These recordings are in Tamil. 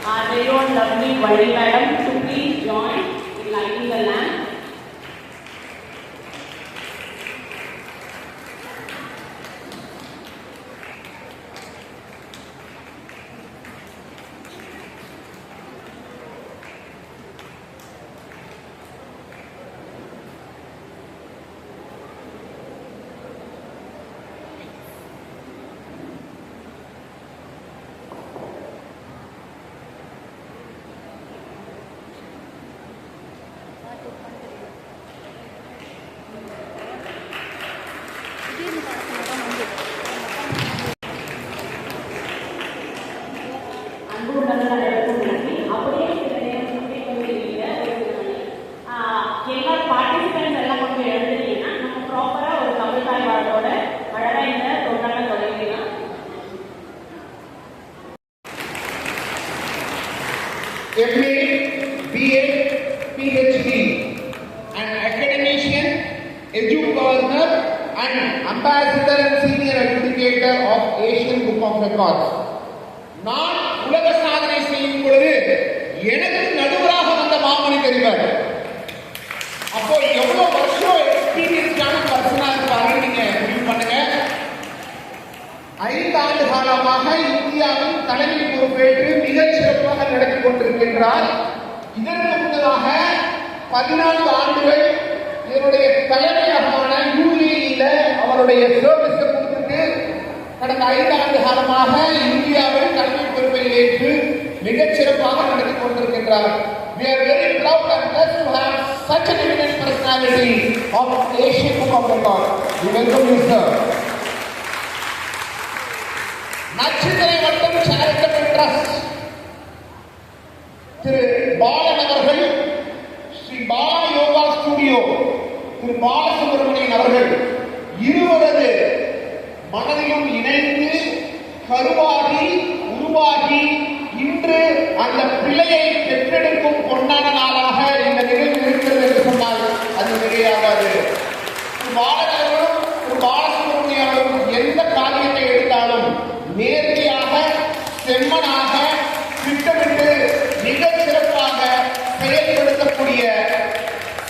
our very own lovely Vadi Madam to please join in lighting the lamp. MA, BA, PhD, an academician, edu-governor, and ambassador and senior adjudicator of Asian Book of Records. நான் உலக சாதனை செய்யும் பொழுது எனக்கு நடுவராக வந்த மாமணி தெரிவார். அப்போ எவ்வளவு வருஷம் எக்ஸ்பீரியன்ஸான பர்சனா இருப்பாரு நீங்க முடிவு பண்ணுங்க. 5 ஆண்டு காலமாக இந்தியாவின் தலைமை பொறுப்பேற்று மிகச் சிறப்பாக நடத்தி கொண்டிருக்கின்றார். இதற்கு முன்னதாக 14 ஆண்டுகள் இதனுடைய தலைமையகமான யூஏஇல அவருடைய சர்வீஸ் கொடுத்துட்டு கடந்த 5 ஆண்டு காலமாக இந்தியாவில் தலைமை பொறுப்பை ஏற்று மிகச் சிறப்பாக நடத்தி கொண்டிருக்கின்றார். We are very proud and blessed to have such an eminent personality of Asian Book of Records. We welcome you, sir. நச்சித்திரை வட்டம் சேரிட்டபிள் ட்ரஸ்ட் திரு பாலன் அவர்கள், ஸ்ரீ பாலா யோகா ஸ்டுடியோ திரு பாலசுப்ரமணியன் அவர்கள் இருவரது மனதிலும் இணைந்து கருவாகி உருவாகி இன்று அந்த பிள்ளையை பெற்றெடுக்கும் பொன்னான நாளாக இந்த நிகழ்வு இருக்கிறது என்று சொன்னால் அது மிகையாகாது. பாலன் அவர்களும் திரு பாலசுப்ரமணியன் அவர்களும் எந்த காரியத்தை எடுத்தாலும் நேர்மையாக செம்மனாக திட்டமிட்டு மிகச் சிறப்பாக செயல்படுத்தக்கூடிய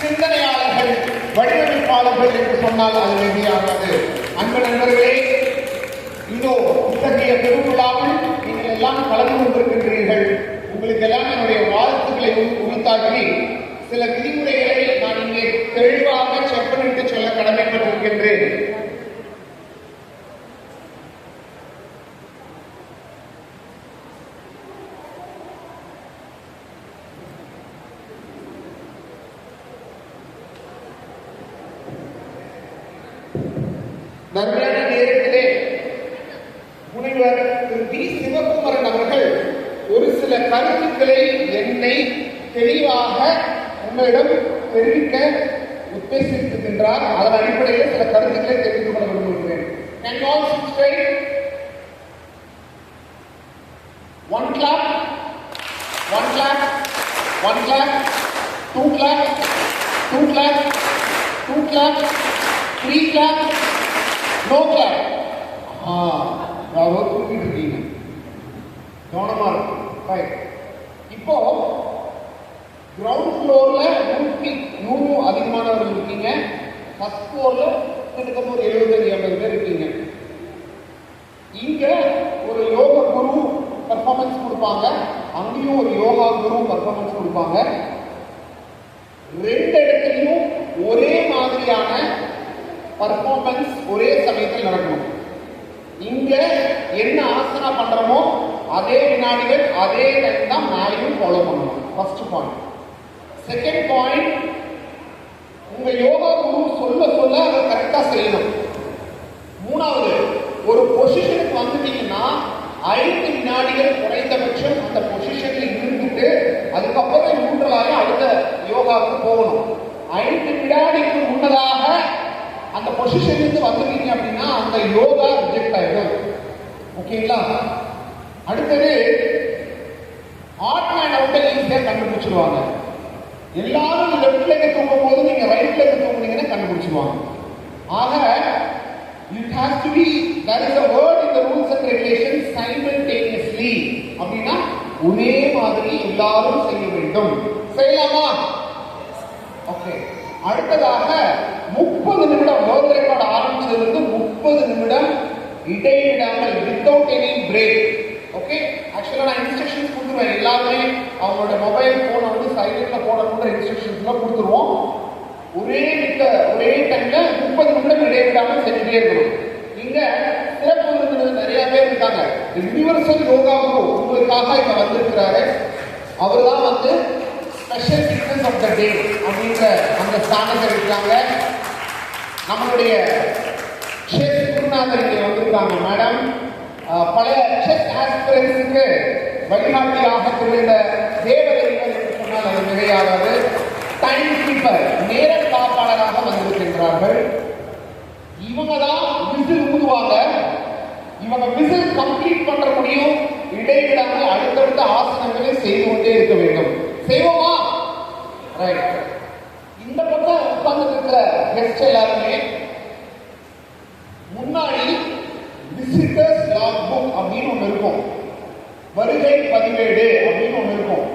சிந்தனையாளர்கள், வடிவமைப்பாளர்கள் என்று சொன்னால் அது மிகையாகாது. அன்பு நண்பர்களே, இதோ இத்தகைய பெருவிழாவில் நீங்கள் எல்லாம் கலந்து கொண்டிருக்கின்றீர்கள். உங்களுக்கு எல்லாம் என்னுடைய வாழ்த்துக்களை உரித்தாக்கி சில விதிமுறைகளை நான் இங்கே தெளிவாக செப்பனிட்டு சொல்ல கடமைப்பட்டிருக்கின்றேன். தர்மயான நேரத்திலே முனைவர் திரு வி சிவகுமரன் அவர்கள் ஒரு சில கருத்துக்களை என்னை தெளிவாக உங்களிடம் தெரிவிக்க உத்தேசித்திருக்கின்றார். அதன் அடிப்படையில் சில கருத்துக்களை தெரிவித்துக் கொள்ள விரும்புகிறேன். Can you all sit straight? One clap, one clap, one clap, two clap, two clap, two clap, three clap. No clap. தூக்கிட்டு இருக்கீங்க, கவனமா இருக்கும். இப்போ கிரவுண்ட் ஃப்ளோர்ல 100 அதிகமானவர்கள் இருக்கீங்க. ஃபர்ஸ்ட் ஃப்ளோர்ல கிட்டத்தட்ட ஒரு 75-80 பேர் இருக்கீங்க. இங்க ஒரு யோகா குரு பர்ஃபார்மன்ஸ் கொடுப்பாங்க, அங்கேயும் ஒரு யோகா குரு பர்ஃபார்மன்ஸ் கொடுப்பாங்க. 2 இடத்துலையும் ஒரே மாதிரியான பர்ஃபார்மன்ஸ் ஒரே சமயத்தில் நடக்கணும். இங்க என்ன ஆசனா பண்றோமோ அதே வினாடிகள் அதே டைம் தான் மேலையும் ஃபாலோ பண்ணணும். First point. செகண்ட் பாயிண்ட், உங்க யோகா குரு சொல்ல சொல்ல அதை கரெக்டா செய்யணும். மூணாவது, ஒரு பொசிஷனுக்கு வந்துட்டீங்கன்னா 5 வினாடிகள் குறைந்தபட்சம் அந்த பொசிஷன்ல இருந்துட்டு அதுக்கப்புறம் மூன்றாவது அடுத்த யோகாவுக்கு போகணும். 5 வினாடிக்கு முன்னதாக அந்த பொசிஷன்லேருந்து வந்துட்டீங்க அப்படின்னா அந்த யோகா ரிஜெக்ட் ஆயிடும். ஓகேங்களா? அடுத்தது, ஆட் மேன் அவுட்டை ஈஸியாக கண்டுபிடிச்சிருவாங்க. எல்லாரும் லெஃப்ட் லெக் தூங்கும் போது நீங்க ரைட் லெக் தூங்குனீங்கன்னா கண்டுபிடிச்சிருவாங்க. ஆக it has to be, there is a word in the rules and regulations, simultaneously. அப்படின்னா ஒரே மாதிரி மாதிரி எல்லாரும் செய்ய வேண்டும். செய்யலாமா? ஓகே. அடுத்ததாக 30 நிமிடம் வேர்ல்ட் ரெக்கார்ட் ஆரம்பிச்சதிலிருந்து 30 நிமிடம் இடைவிடாமல் வித்தவுட் எனி பிரேக். ஓகே. ஆக்சுவலா நான் இன்ஸ்ட்ரக்ஷன்ஸ் கொடுத்துருவேன். எல்லாருமே அவங்களோட மொபைல் போனை வந்து சைலண்ட்ல போடணுன்ற இன்ஸ்ட்ரக்ஷன்ஸ்லாம் கொடுத்துருவோம். ஒரே டைம்ல 30 நிமிடம் இடைவிடாமல் செஞ்சுட்டே இருக்கணும். இங்க சிறப்பு விருந்தினர் நிறைய பேர் இருக்காங்க. யுனிவர்சல் யோகா குரு உங்களுக்காக இங்க வந்திருக்கிறாரு. அவர் தான் வந்து ஸ்பெஷல் ஃபிட்னஸ் ஆஃப் த டே அப்படின்ற அந்த ஸ்தானத்தை இருக்காங்க. நம்மளுடைய செஸ் குருநாதர் இங்கே வந்திருக்காங்க மேடம். பழைய செஸ் ஆஸ்பிரன்ஸுக்கு வழிகாட்டியாக திகழ்ந்த தேவதரிகள் என்று சொன்னால் அது மிகையாகாது. டைம் கீப்பர் நேர காப்பாளராக வந்திருக்கின்றார்கள். இவங்க தான் விசில் ஊதுவாங்க. இவங்க விசில் கம்ப்ளீட் பண்ற முடியும். இடைவிடாமல் அடுத்தடுத்த ஆசனங்களை செய்து கொண்டே இருக்க வேண்டும். செய்வோமா? ரைட். இந்த பக்கம் உட்கார்ந்து இருக்கிற கெஸ்ட் எல்லாருமே முன்னாடி விசிட்டர்ஸ் லாக் புக் அப்படின்னு ஒன்று இருக்கும். வருகை பதிவேடு அப்படின்னு ஒன்று இருக்கும்.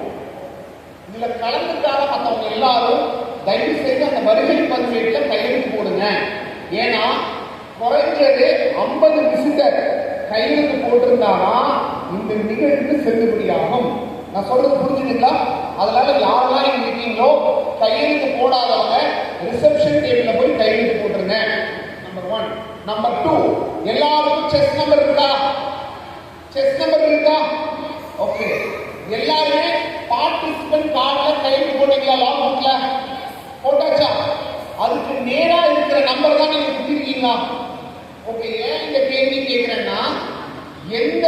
இதுல கலந்துக்காக மற்றவங்க எல்லாரும் தயவு செய்து அந்த வருகை பதிவேட்டுல கையெழுத்து போடுங்க. ஏன்னா குறைஞ்சது 50 விசிட்டர் கையெழுத்து போட்டிருந்தானா இந்த நிகழ்வு செல்லுபடியாகும். நான் சொல்றது புரிஞ்சுங்களா? அதனால யாரெல்லாம் இங்க இருக்கீங்களோ கையெழுத்து போடாதவங்க ரிசப்ஷன் டேபிள்ல போய் கையெழுத்து போட்டுருங்க. நம்பர் 1. நம்பர் 2, எல்லாருக்கும் செஸ் நம்பர் இருக்கா? செஸ் நம்பர் இருக்கா? ஓகே. எல்லாருமே பார்ட்டிசிபென்ட் கார்டுல கையெழுத்து போட்டீங்களா? லாக் புக்ல போட்டாச்சா? அதுக்கு நேரா இருக்கிற நம்பர் தான் நீங்க கொடுத்திருக்கீங்களா? ஓகே. ஏன் இந்த கேள்வி கேட்கிறேன்னா, எந்த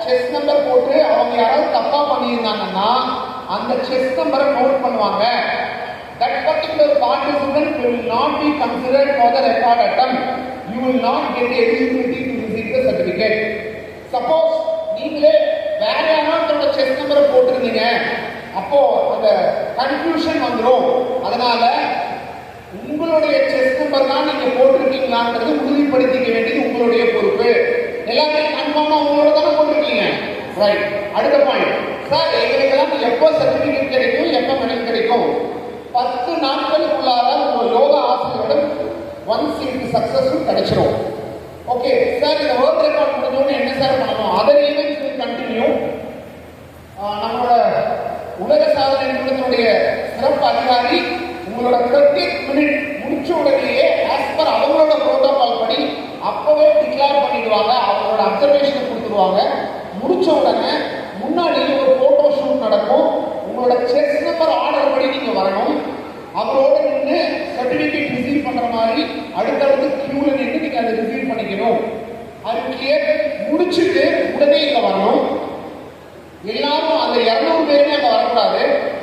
செஸ் நம்பர் போட்டு அவங்க யாராவது தப்பா பண்ணியிருந்தாங்கன்னா அந்த செஸ் நம்பரை நோட் பண்ணுவாங்க. That particular participant will not be considered for the record attempt. You will not get the eligibility to receive the certificate. Suppose நீங்களே வேற யாராவது செஸ் நம்பரை போட்டிருந்தீங்க, அப்போ அந்த கன்ஃபியூஷன் வந்துடும். அதனால உங்களுடைய செஸ் நம்பர் தான் நீங்க போட்டிருக்கீங்களான்றது உறுதிப்படுத்திக்க வேண்டியது உங்களுடைய பொறுப்பு. எல்லாமே கன்ஃபார்மா உங்களோட தானே போட்டிருக்கீங்க. ரைட். அடுத்த பாயிண்ட். சார் எங்களுக்கெல்லாம் எப்போ சர்டிபிகேட் கிடைக்கும், எப்போ மெடல் கிடைக்கும்? 10 நாட்களுக்குள்ளார உங்க யோகா ஆசிரியரோட ஒன்ஸ் இது சக்சஸ்ஃபுல் கிடைச்சிரும். ஓகே சார், இந்த வேர்ல்ட் ரெக்கார்ட் முடிஞ்சோன்னு என்ன சார் பண்ணணும்? Other events will continue. நம்மளோட உலக சாதனை நிறுவனத்தினுடைய சிறப்பு அதிகாரி உங்களோட 30 மினிட் முடிச்ச உடனேயே ஆஸ் பர் அவங்களோட புரோட்டோகால் படி அப்பவே டிக்ளேர் பண்ணிடுவாங்க. அவங்களோட அப்சர்வேஷனை கொடுத்துருவாங்க. முடிச்ச உடனே முன்னாடி ஒரு போட்டோ ஷூட் நடக்கும். உங்களோட செஸ் நம்பர் ஆர்டர் படி நீங்க வரணும். அவரோட நின்று சர்டிபிகேட் ரிசீவ் பண்ற மாதிரி அடுத்தடுத்து கியூல நின்று நீங்க அதை ரிசீவ் பண்ணிக்கணும். அது கிளியர் முடிச்சுட்டு உடனே இங்க வரணும். எல்லாரும் அந்த 200 பேருமே அங்க வரக்கூடாது.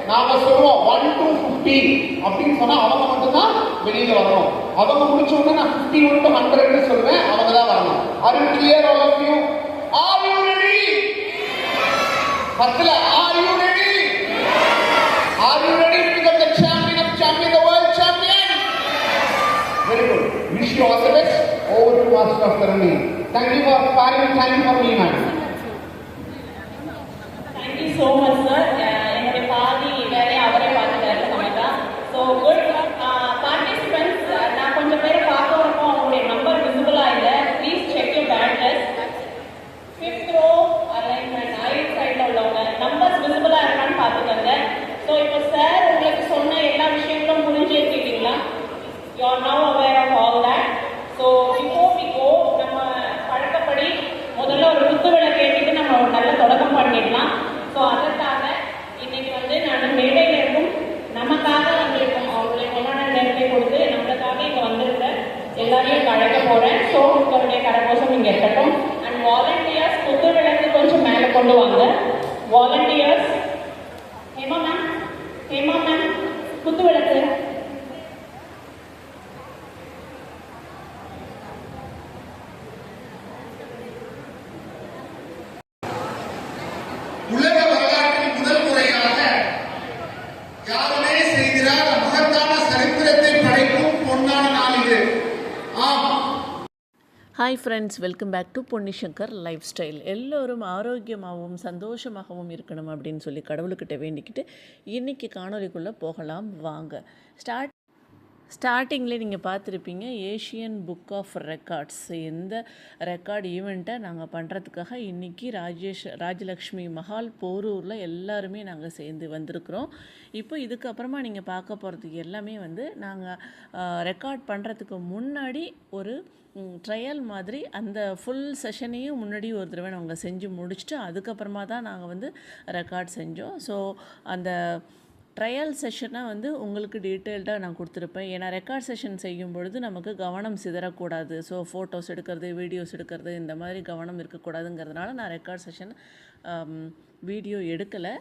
நாம சொல்லுவோம் 1 to 50 அப்படின்னு சொன்னா அவங்க மட்டும்தான் வெளியில வரணும். அவங்க முடிச்ச உடனே நான் 51 to 100 சொல்லுவேன், அவங்க தான் வரணும். Are you clear all of you? Are you ready? பத்தல, are you ready? Are you ready to become the champion of champion, the world champion? Very good. Wish you all the best. Over to Master of Ceremony. Thank you for sparing time for me, man. Thank you so much, sir. என்னோட பாதி வேலையை அவரே பார்த்துட்டாரு சமைக்கா. So good participants. நான் கொஞ்சம் பேரை பார்க்க வரப்போ அவங்களுடைய நம்பர் விசிபிளாக இல்லை. Please check your paddles. 5th row alignment right சைடில் உள்ளவங்க நம்பர்ஸ் விசிபிளாக இருக்கான்னு பார்த்துக்கோங்க. ஸோ இப்போ சார் உங்களுக்கு சொன்ன எல்லா விஷயங்களும் புரிஞ்சிருக்கீங்களா? You are now aware of all that. So before we go, நம்ம பழக்கப்படி முதல்ல ஒரு குத்துவிளை கேட்டுட்டு நம்ம ஒரு நல்ல தொடக்கம் பண்ணிடலாம். ஸோ அதற்காக இன்னைக்கு வந்து நான் மேடையில் இருக்கும் நமக்காக வந்திருக்கோம், அவங்களுக்கு கொண்டாட நேரத்தை கொடுத்து நம்மளுக்காக இங்கே வந்திருக்க எல்லாரையும் அழைக்க போகிறேன். ஸோ உங்களுடைய கரகோஷம் இங்கே இருக்கட்டும். அண்ட் வாலண்டியர்ஸ் குத்து விளக்கு கொஞ்சம் மேலே கொண்டு வாங்க. Volunteers Hema ma'am, Hema ma'am குத்து விளக்கு. உலக வரலாற்றில் முதல் முறையாக யாருமே செய்கிறார் மகத்தான சரித்திரத்தை படைக்கும் பொன்னான நாள் இது. ஆம். Hi hi friends, welcome back to Ponnishankar lifestyle. எல்லோரும் ஆரோக்கியமாகவும் சந்தோஷமாகவும் இருக்கணும் அப்படின்னு சொல்லி கடவுள்கிட்ட வேண்டிக்கிட்டு இன்றைக்கி காணொலிக்குள்ளே போகலாம் வாங்க. ஸ்டார்டிங்கில் நீங்கள் பார்த்துருப்பீங்க, ஏஷியன் புக் ஆஃப் ரெக்கார்ட்ஸ். இந்த ரெக்கார்ட் ஈவெண்ட்டை நாங்கள் பண்ணுறதுக்காக இன்றைக்கி ராஜலக்ஷ்மி மஹால் போரூரில் எல்லாருமே நாங்கள் சேர்ந்து வந்திருக்கிறோம். இப்போ இதுக்கப்புறமா நீங்கள் பார்க்க போகிறதுக்கு எல்லாமே வந்து நாங்கள் ரெக்கார்ட் பண்ணுறதுக்கு முன்னாடி ஒரு ட்ரையல் மாதிரி அந்த ஃபுல் செஷனையும் முன்னாடி ஒரு தடவை நாங்கள் செஞ்சு முடிச்சுட்டு அதுக்கப்புறமா தான் நாங்கள் வந்து ரெக்கார்ட் செஞ்சோம். ஸோ அந்த ட்ரையல் செஷனாக வந்து உங்களுக்கு டீட்டெயில்டாக நான் கொடுத்துருப்பேன். ஏன்னா ரெக்கார்ட் செஷன் செய்யும் பொழுது நமக்கு கவனம் சிதறக்கூடாது. ஸோ ஃபோட்டோஸ் எடுக்கிறது, வீடியோஸ் எடுக்கிறது, இந்த மாதிரி கவனம் இருக்கக்கூடாதுங்கிறதுனால நான் ரெக்கார்ட் செஷன் வீடியோ எடுக்கலை.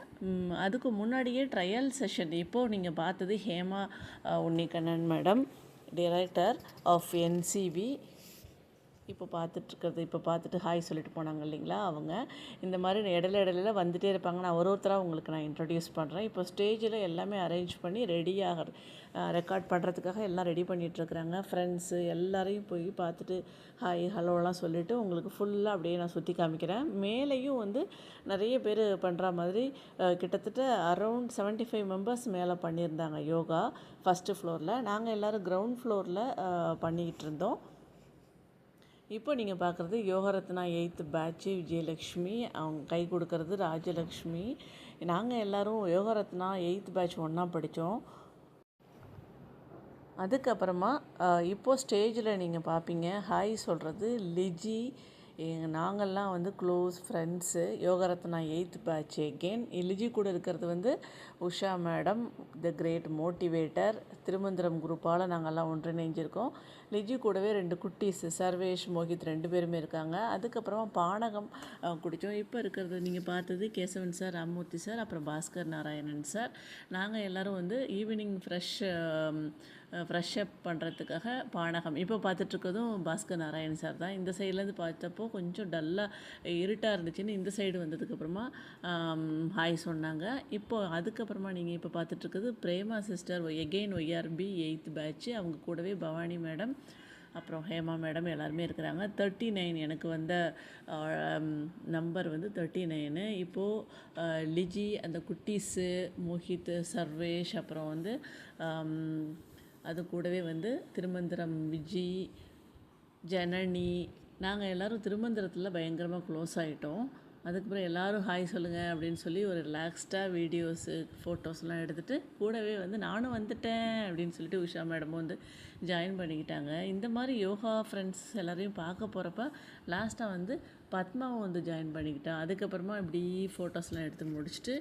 அதுக்கு முன்னாடியே ட்ரையல் செஷன் இப்போது நீங்கள் பார்த்தது Hema Unnikannan madam, director of NCV. இப்போ பார்த்துட்டு ஹாய் சொல்லிட்டு போனாங்க இல்லைங்களா, அவங்க இந்த மாதிரி இடையில வந்துகிட்டே இருப்பாங்க. நான் ஒருத்தராக உங்களுக்கு நான் இன்ட்ரடியூஸ் பண்ணுறேன். இப்போ ஸ்டேஜில் எல்லாமே அரேஞ்ச் பண்ணி ரெடியாக ரெக்கார்ட் பண்ணுறதுக்காக எல்லாம் ரெடி பண்ணிகிட்ருக்குறாங்க. ஃப்ரெண்ட்ஸு எல்லாரையும் போய் பார்த்துட்டு ஹாய் ஹலோலாம் சொல்லிவிட்டு உங்களுக்கு ஃபுல்லாக அப்படியே நான் சுற்றி காமிக்கிறேன். மேலேயும் வந்து நிறைய பேர் பண்ணுற மாதிரி கிட்டத்தட்ட அரௌண்ட் 75 மெம்பர்ஸ் மேலே பண்ணியிருந்தாங்க யோகா ஃபஸ்ட்டு ஃப்ளோரில். நாங்கள் எல்லோரும் கிரவுண்ட் ஃப்ளோரில் பண்ணிக்கிட்டு இருந்தோம். இப்போ நீங்கள் பார்க்குறது யோகரத்னா 8th பேட்ச்சு விஜயலக்ஷ்மி, அவங்க கை கொடுக்கறது ராஜலக்ஷ்மி. நாங்கள் எல்லோரும் யோகரத்னா 8th பேட்ச் ஒன்றா படித்தோம். அதுக்கப்புறமா இப்போது ஸ்டேஜில் நீங்கள் பார்ப்பீங்க ஹாய் சொல்கிறது லிஜி. நாங்கள்லாம் வந்து close friends. Yogaratna 8th batch again. Liji கூட இருக்கிறது வந்து Usha madam, the great motivator. Thirumanthiram குரூப்பால் நாங்கள்லாம் ஒன்றிணைஞ்சிருக்கோம். லிஜி கூடவே 2 குட்டீஸ் சர்வேஷ், மோஹித் 2 பேருமே இருக்காங்க. அதுக்கப்புறமா பானகம் குடித்தோம். இப்போ இருக்கிறது நீங்கள் பார்த்தது கேசவன் சார், ராமூர்த்தி சார், அப்புறம் பாஸ்கர் நாராயணன் சார். நாங்கள் எல்லோரும் வந்து ஈவினிங் ஃப்ரெஷ் அப் பண்ணுறதுக்காக பானகம். இப்போ பார்த்துட்ருக்கதும் பாஸ்கர் நாராயணன் சார் தான். இந்த சைட்லேருந்து பார்த்தப்போ கொஞ்சம் டல்லாக இருட்டாக இருந்துச்சுன்னு இந்த சைடு வந்ததுக்கப்புறமா ஹாய் சொன்னாங்க. இப்போது அதுக்கப்புறமா நீங்கள் இப்போ பார்த்துட்ருக்குது Prema sister, again YRP 8th batch. அவங்க கூடவே பவானி மேடம், அப்புறம் ஹேமா மேடம் எல்லாருமே இருக்கிறாங்க. 39 எனக்கு வந்த நம்பர் வந்து 39. இப்போது லிஜி, அந்த குட்டீஸு, மோஹித், சர்வேஷ், அப்புறம் வந்து அது கூடவே வந்து திருமந்திரம் விஜி, ஜனனி. நாங்கள் எல்லோரும் திருமந்திரத்தில் பயங்கரமாக க்ளோஸ் ஆகிட்டோம். அதுக்கப்புறம் எல்லோரும் ஹாய் சொல்லுங்கள் அப்படின்னு சொல்லி ஒரு ரிலாக்ஸ்டாக வீடியோஸு ஃபோட்டோஸ்லாம் எடுத்துகிட்டு கூடவே வந்து நானும் வந்துட்டேன் அப்படின்னு சொல்லிட்டு உஷா மேடமும் வந்து ஜாயின் பண்ணிக்கிட்டாங்க. இந்த மாதிரி யோகா ஃப்ரெண்ட்ஸ் எல்லோரையும் பார்க்க போகிறப்ப லாஸ்ட்டாக வந்து பத்மாவும் வந்து ஜாயின் பண்ணிக்கிட்டான். அதுக்கப்புறமா இப்படி ஃபோட்டோஸ்லாம் எடுத்து முடிச்சுட்டு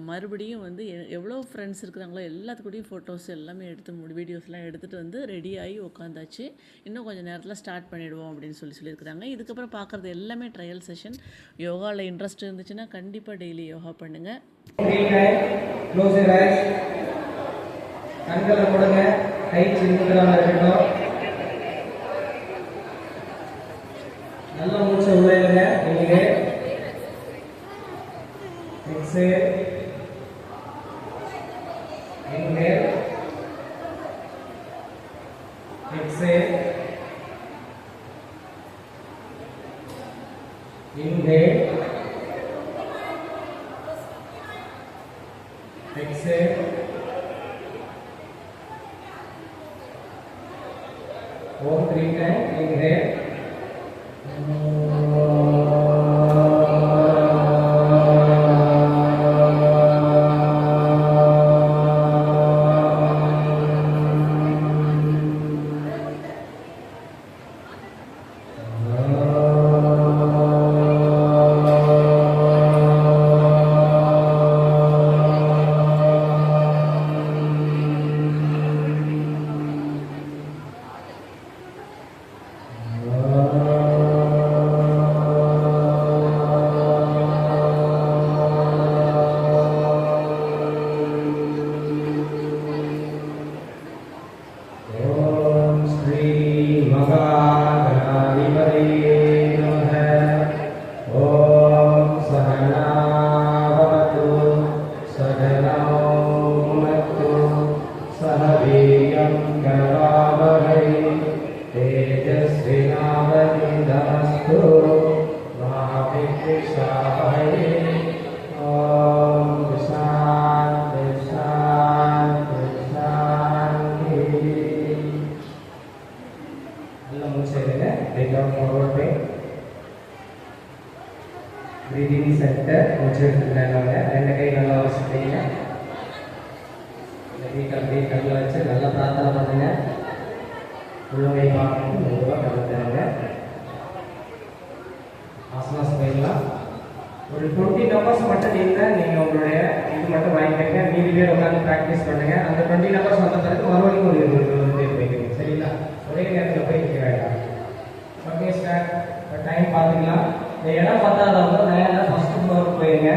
மறுபடியும் வந்து எவ்வளோ ஃப்ரெண்ட்ஸ் இருக்கிறாங்களோ எல்லாத்துக்கூடையும் ஃபோட்டோஸ் எல்லாமே எடுத்து வீடியோஸ்லாம் எடுத்துகிட்டு வந்து ரெடியாகி உட்காந்தாச்சு. இன்னும் கொஞ்சம் நேரத்தில் ஸ்டார்ட் பண்ணிவிடுவோம் அப்படின்னு சொல்லியிருக்கிறாங்க. இதுக்கப்புறம் பார்க்குறது எல்லாமே ட்ரையல் செஷன். யோகாவில் இன்ட்ரெஸ்ட் இருந்துச்சுன்னா கண்டிப்பாக டெய்லி யோகா பண்ணுங்கள். கண்களை போடுங்க, கை சின்னதாக இருக்கட்டும். நல்ல மூச்சை உள்ள இல்லைங்க. Inhale, exhale, inhale, exhale, inhale, exhale. All 3 times. Inhale. மூச்சு எடுத்துக்கிட்டாங்க. 2 கை நல்லா வச்சுட்டீங்க. இந்த வீட்டை அப்படியே கையில் வச்சு நல்லா பிரார்த்தனை பண்ணுங்க. உள்ளங்கை பார்க்கணும், மெதுவாக கலந்துருங்க. ஆசனாஸ் போயிடலாம். ஒரு 20 நம்பர்ஸ் மட்டும் நீங்கள் உங்களுடைய இது மட்டும் வாங்கிக்கங்க. மீதி பேர் உட்காந்து ப்ராக்டிஸ் பண்ணுங்க. அந்த 20 நம்பர்ஸ் வந்த பிறகு மறுபடியும் ஒரு 20 பேர் போய்க்குங்க. சரிங்களா? ஒரே நேரத்தில் போய் நிற்க வேண்டாம். Okay start. இப்போ டைம் பார்த்துக்கலாம். இந்த இடம் பார்த்தாதவங்க நேரம் ஃபர்ஸ்ட் ஃப்ளோருக்கு போயிருங்க.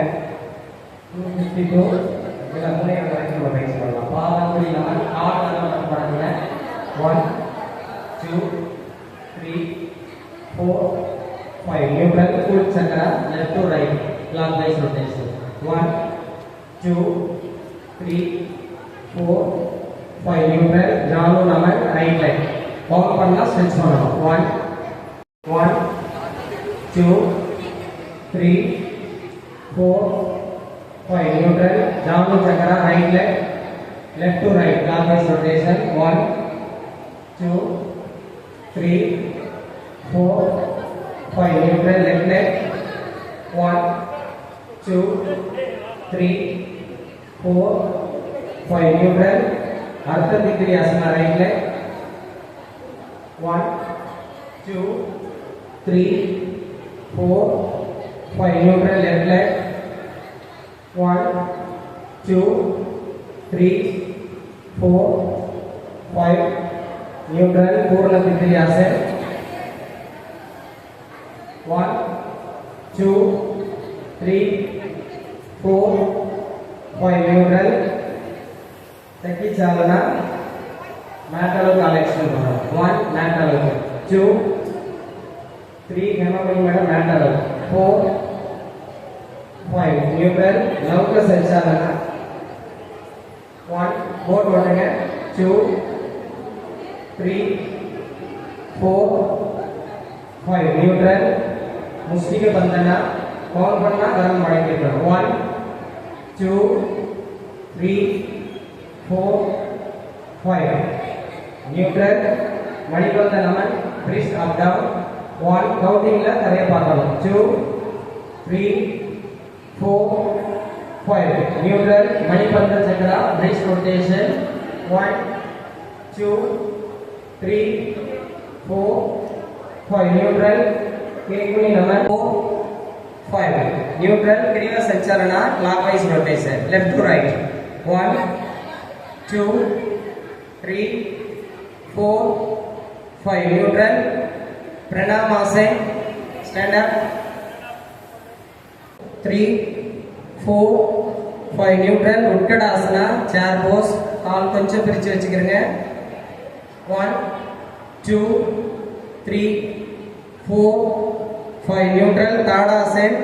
252 இல்லை 3 வரைக்கும் நம்ம ரைஸ் பண்ணலாம். பாதாங்குடி நம்ம காலில் மட்டும் பண்ணுங்க. 1 2 3 4 5. Neutral full chakra left to right clockwise rotation. 1 2 3 4 5. Neutral janu naman right leg. Walk panna stretch panna. 1 2 3 4 5. Neutral janu chakra right leg left to right clockwise rotation. 1 2 3 4 5. Neutral left leg. 1 2 3 4 5. Neutral Ardha Trikonasana right leg. 1 2 3 4 5. Neutral left leg. 1 2 3 4 5. Neutral Purna Trikonasana. 1 2 3 4 5. Neutral Saki Chalana Matalo collection. 1 Matalo 2 3 Hemapati Madam Matalo 4 5. Neutral Lauka Sanchalana 1 board 1 again 2 3 4 5. Neutral Mustika Bandhana Call Panna Garam Madikita. 1 2 3 4 5. Neutral Manipanda Naman Wrist up down. 1 counting la Karya Pakala. 2 3 4 5. Neutral Manipanda Chakra Wrist rotation. 1 2 3 4 5. Neutral Kirikuni Naman 4 5. Neutral Kriya Sanchalana clockwise rotation left to right. 1 2 3 4 5. Neutral Pranamasa stand up. 3 4 5. Neutral Uttadasana chair pose கால் கொஞ்சம் பிரிச்சு வச்சுக்கிறங்க. 1 2 3 4 5. Neutral Tadasana.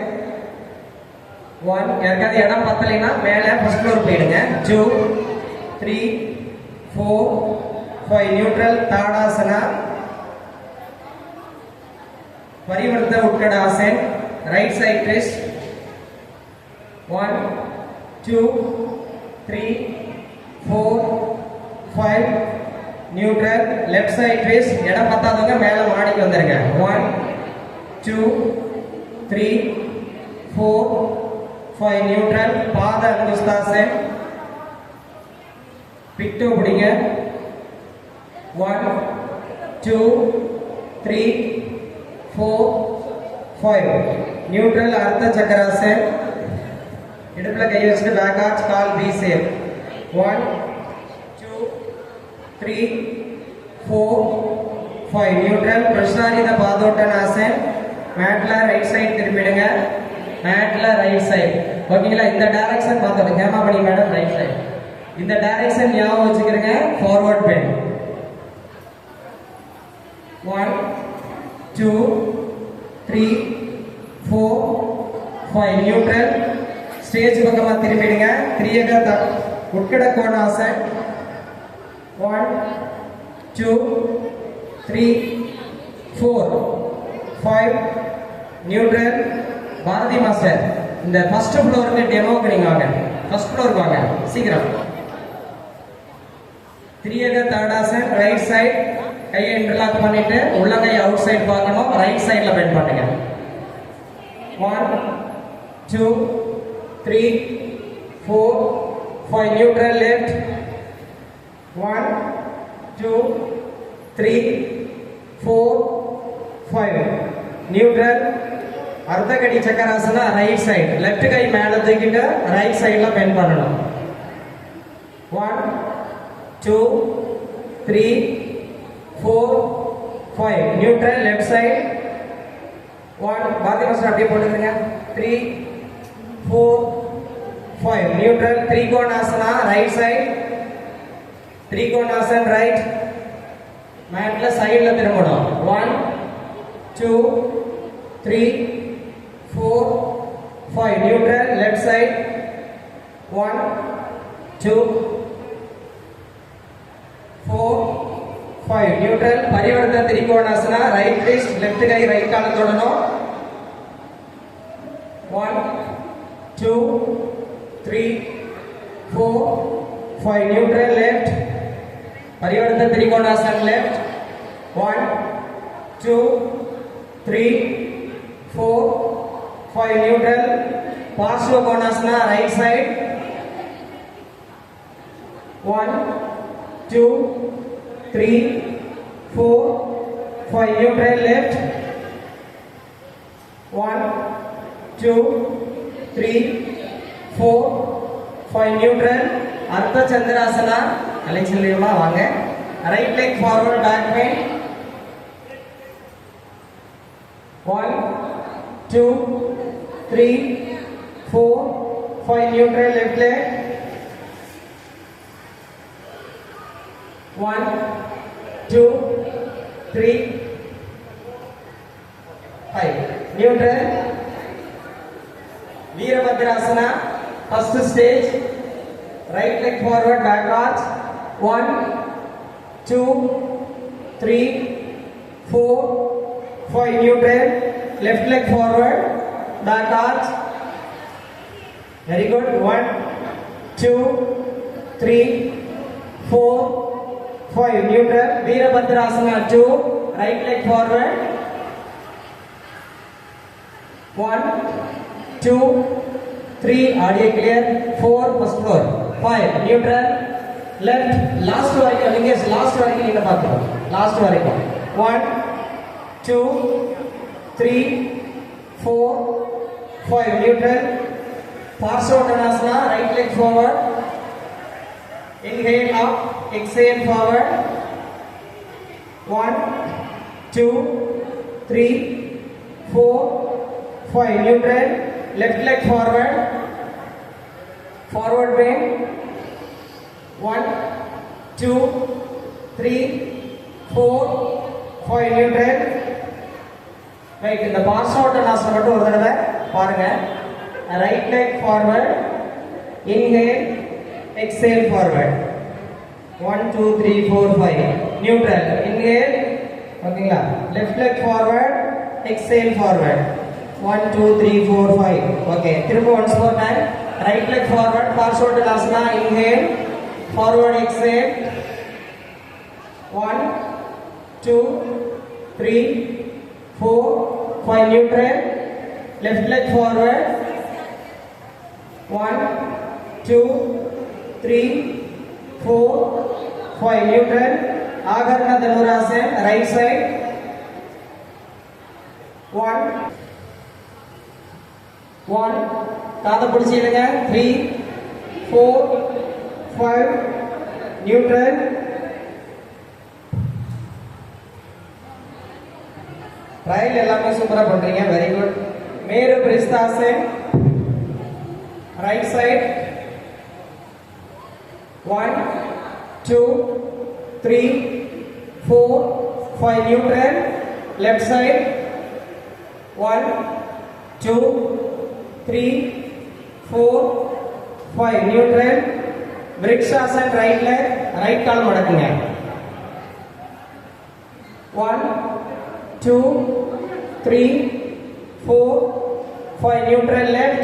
1 யாருக்காவது இடம் பத்தலைன்னா மேலே ஃபர்ஸ்ட் ஃப்ளோர் போயிடுங்க. 2 3 4 5. Neutral Tadasana. Parivarta Uttadasana right side twist. 1 2 3 4 5. Neutral left side twist. இடம் பத்தாதவங்க மேலே மாடிக்கு வந்துருங்க. 1 2 3 4 5. Neutral பாத அங்குஸ்தாசன் பிட்டோ பிடிங்க. 1 2 3 4 5. Neutral அர்த்த சக்கராசன் இடுப்புல கை வச்சுட்டு பேக் ஆர்ச் கால் பி சேப். 1 2 3 4 5. Neutral பிரசாரித பாதோட்டனாசன் மேட்ல ரைட் சைடு திருப்பிடுங்க. மேட்ல ரைட் சைடு ஓகேங்களா? இந்த டைரக்ஷன் பார்த்தோம். Hemapani madam right side. இந்த டைரக்ஷன் ஞாபகம் வச்சுக்கிறங்க. Forward bend. 1 2 3 4 5. Neutral ஸ்டேஜ் பக்கமா திரும்பிடுங்க. கிரியக உட்கட கோணாசன். 1 2 3 4 5. Neutral பாரதி மாஸ்டர் இந்த ஃபர்ஸ்ட் ஃப்ளோருக்கு டெமோக்கு நீங்க வாங்க. ஃபர்ஸ்ட் ஃப்ளோருக்கு வாங்க சீக்கிரம். கிரியக தாடாசன் ரைட் சைடு கையை இன்டர்லாக் பண்ணிட்டு உள்ளங்கை அவுட் சைடு பார்க்கணும். ரைட் சைடுல பெண்ட் பண்ணுங்க. 1 2, 3, 4, 5. Neutral left. 1, 2, 3, 4, 5. Neutral. அர்த்தகடி சக்கராசனா ரைட் சைடு. லெஃப்ட் கை மேல தூக்கிட்டு ரைட் சைடுல பெண்ட் பண்ணணும். 1, 2, 3, 4, 5. Neutral left side. 1. பாதி மஸ்டர் அப்படியே போட்டுருங்க. 3, 4, 5. Neutral. Trikonasana right side. Trikonasana right. மேட்ல சைடுல திரும்பணும். 1, 2, 3, 4, 5. Neutral left side. 1, 2, 4, 5. Neutral. பரிவர்த்தன திரிகோணாசனா ரைட் ரிஸ்ட் லெஃப்ட் கை ரைட் கால தொடணும். 1, 2, 3, 4, 5. Neutral left. பரிவர்த்தன திரிகோணாசனா left. 1, 2, 3, 4, 5. Neutral. பார்ஸ்வ கோணாசனா right side. 1, 2, 3, 4, 5. Neutral left. 1, 2, 3, 4, 5. Neutral. Ardha Chandrasana. அலைச்சலியமா வாங்க. Right leg forward back pain. 1, 2, 3, 4, 5. Neutral left leg. 1, 2, 3, 5. Neutral. Veerabhadrasana. First stage. Right leg forward, back arch. 1, 2, 3, 4, 5. Neutral. Left leg forward, back arch. Very good. 1, 2, 3, 4, 5. Neutral. Veerabhadrasana 2. Right leg forward. 1, 2, 3. Audio clear. 4. First floor. 5. Neutral. Left. Last வரைக்கும் நீங்க லாஸ்ட் வரைக்கும் நீங்க பார்க்கணும். லாஸ்ட் வரைக்கும். 1, 2, 3, 4, 5. Neutral. Parsvottanasana. Right leg forward. Inhale up. Exhale forward. 1, 2, 3, 4, 5. Neutral. Left leg forward. Forward bend. 1, 2, 3, 4, 5. Neutral. Right. இந்த Parsvottanasana மட்டும் ஒரு தடவை பாருங்க. Right leg forward. Inhale. Exhale forward. 1, 2, 3, 4, 5. Neutral. Inhale. ஓகேங்களா? Left leg forward. Exhale forward. 1, 2, 3, 4, 5. Okay. திரும்ப once more time. Right leg forward. Parsvottanasana. Inhale. Forward exhale. 1, 2, 3, 4, 5. Neutral. Left leg forward. 1, 2, 3, 4, 5. Neutral. Agarna Dhanurasana. Right side. 1, 1. காதை பிடிச்சிடுங்க. 3, 4, 5. Neutral. ட்ரையல் எல்லாமே சூப்பரா பண்றீங்க. Very good. மேரு பிரிஸ்தாசன். Right side. 1, 2, 3, 4, 5. Neutral. Left side. 1, 2, 3, 4, 5. Neutral. Vrikshasana. Right leg. Right கால் மடக்குங்க. 1, 2, 3, 4, 5. Neutral left.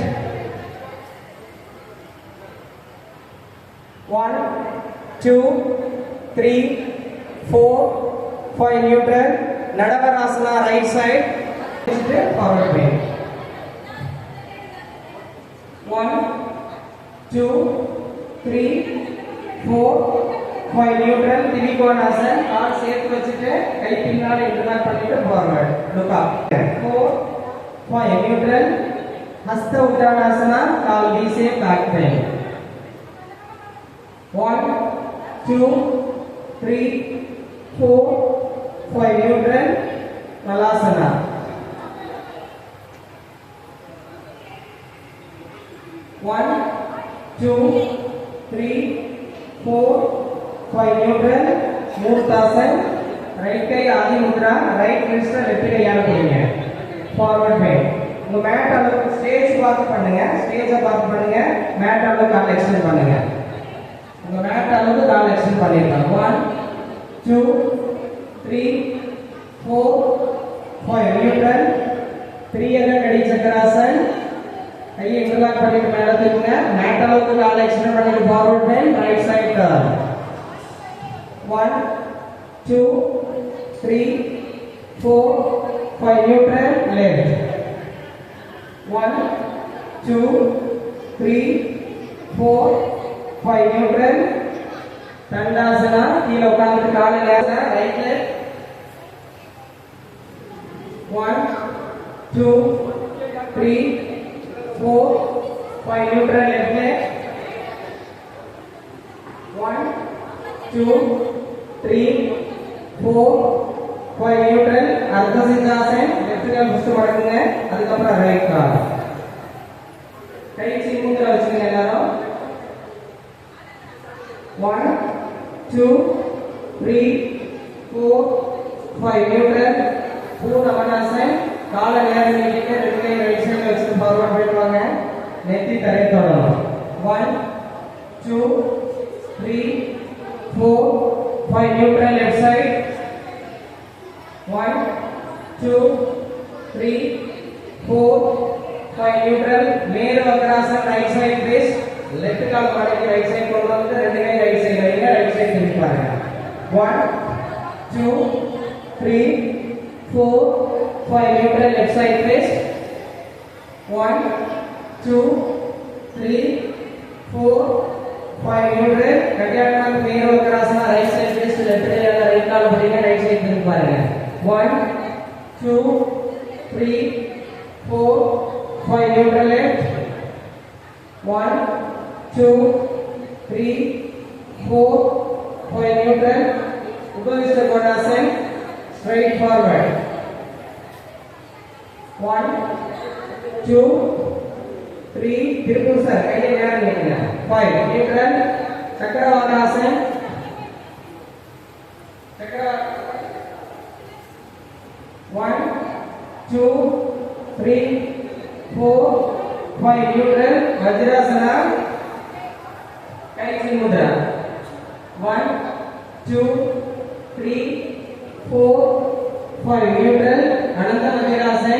1, 2, 3, 4, 5. Neutral. Nadavarasana right side. Forward bend. 1 2 3 4 5 neutral திரிகோணாசன் கால் சேர்த்து வச்சிட்டு கை பின்னால இன்டர்லாக் பண்ணிட்டு ஃபார்வர்ட் லுக் அப் 4 5 neutral हस्त उत्तानासना काल डी से back pain 1 2 3 4 5 neutral malasana 1 2 3 4 5 neutral मूर्तासन right கை ஆதி முத்ரா ரைட் ரிஸ்ட் லெஃப்ட் கையால பிடிங்க ஃபார்வர்ட் பென் உங்க மேட் அளவுக்கு ஸ்டேஜ் பார்த்து பண்ணுங்க ஸ்டேஜை பார்த்து பண்ணுங்க மேட் அளவுக்கு கால் எக்ஸ்டெண்ட் பண்ணுங்க உங்க மேட் அளவுக்கு கால் எக்ஸ்டெண்ட் பண்ணிருக்காங்க 1 2 3 4 5 நியூட்ரல் 3 अगर கடி சக்கராசன் கையை இன்டர்லாக் பண்ணிட்டு மேல தூக்குங்க மேட் அளவுக்கு கால் எக்ஸ்டெண்ட் பண்ணிட்டு forward bend right side turn 1 2 3 4 5 neutral left 1 2 3 4 5 neutral தண்டாசனா கீழ உட்கார்ந்து காலை நேரா right left 1 2 3 4 5 neutral left leg 1 2 3 4 5 neutral अर्ध सिद्धासन लेफ्ट काल फर्स्ट மடக்குங்க அதுக்கு அப்புறம் ரைட் கால் கை சிமுத்ரா வச்சுங்க எல்லாரும் 1 2 3 4 5 neutral பூர்ண மனாசன் கால நேரா நீட்டிட்டு ரெண்டு கை ரைட் சைடுல வச்சு ஃபார்வர்ட் போயிட்டு வாங்க நெத்தி தரை தொடணும் 1 2 3 4 5 neutral left side 1 2 3 4 5 neutral மேல் வக்ராசன் ரைட் சைடு பேஸ் லெஃப்ட் கால் மடக்கி ரைட் சைடு கொண்டு வந்து ரெண்டு கை ரைட் சைடு வைங்க ரைட் சைடு திருப்பி பாருங்க 1 2 3 4 5 neutral left side face 1 2 3 4 5 neutral கட்டியாட்டம் மேல் வக்ராசன் ரைட் சைடு பேஸ் லெஃப்ட் கை ரைட் கால் மடக்கி ரைட் சைடு திருப்பி பாருங்க 1 2 3 4 5 neutral left 1 2 3 4 5 neutral Upavishta Konasana straight forward 1 2 3 Tirupur sir கையை நேரா நீட்டுங்க 5 neutral Chakravakasana Chakra 1 2 3 4 5 neutral Vajrasana Kai Mudra 1 2 3 4 5 neutral Ananta Vajrasana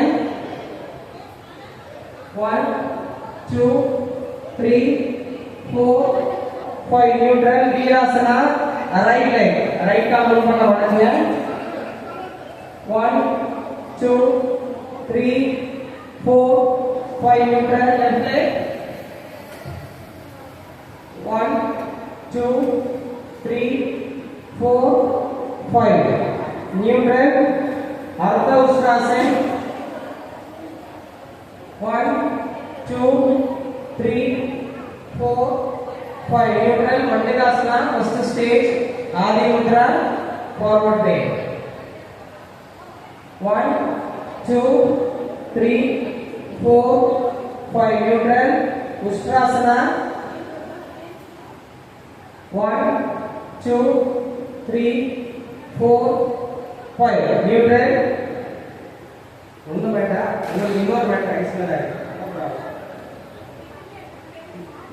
1 2 3 4 5 neutral Virasana right leg right kaal move பண்ண வணங்குங்க 1 2 3 4 5 neutral left leg 1 2 3 4 5 neutral Ardha Ustrasana 1 2 3 4 5 neutral Mandikasana first stage Adi Mudra forward bend 1 2 3 4 5 neutral Ustrasana 1 2 3 4 5 neutral ஒன்று பேட்டா இன்னொரு பேட்டா extra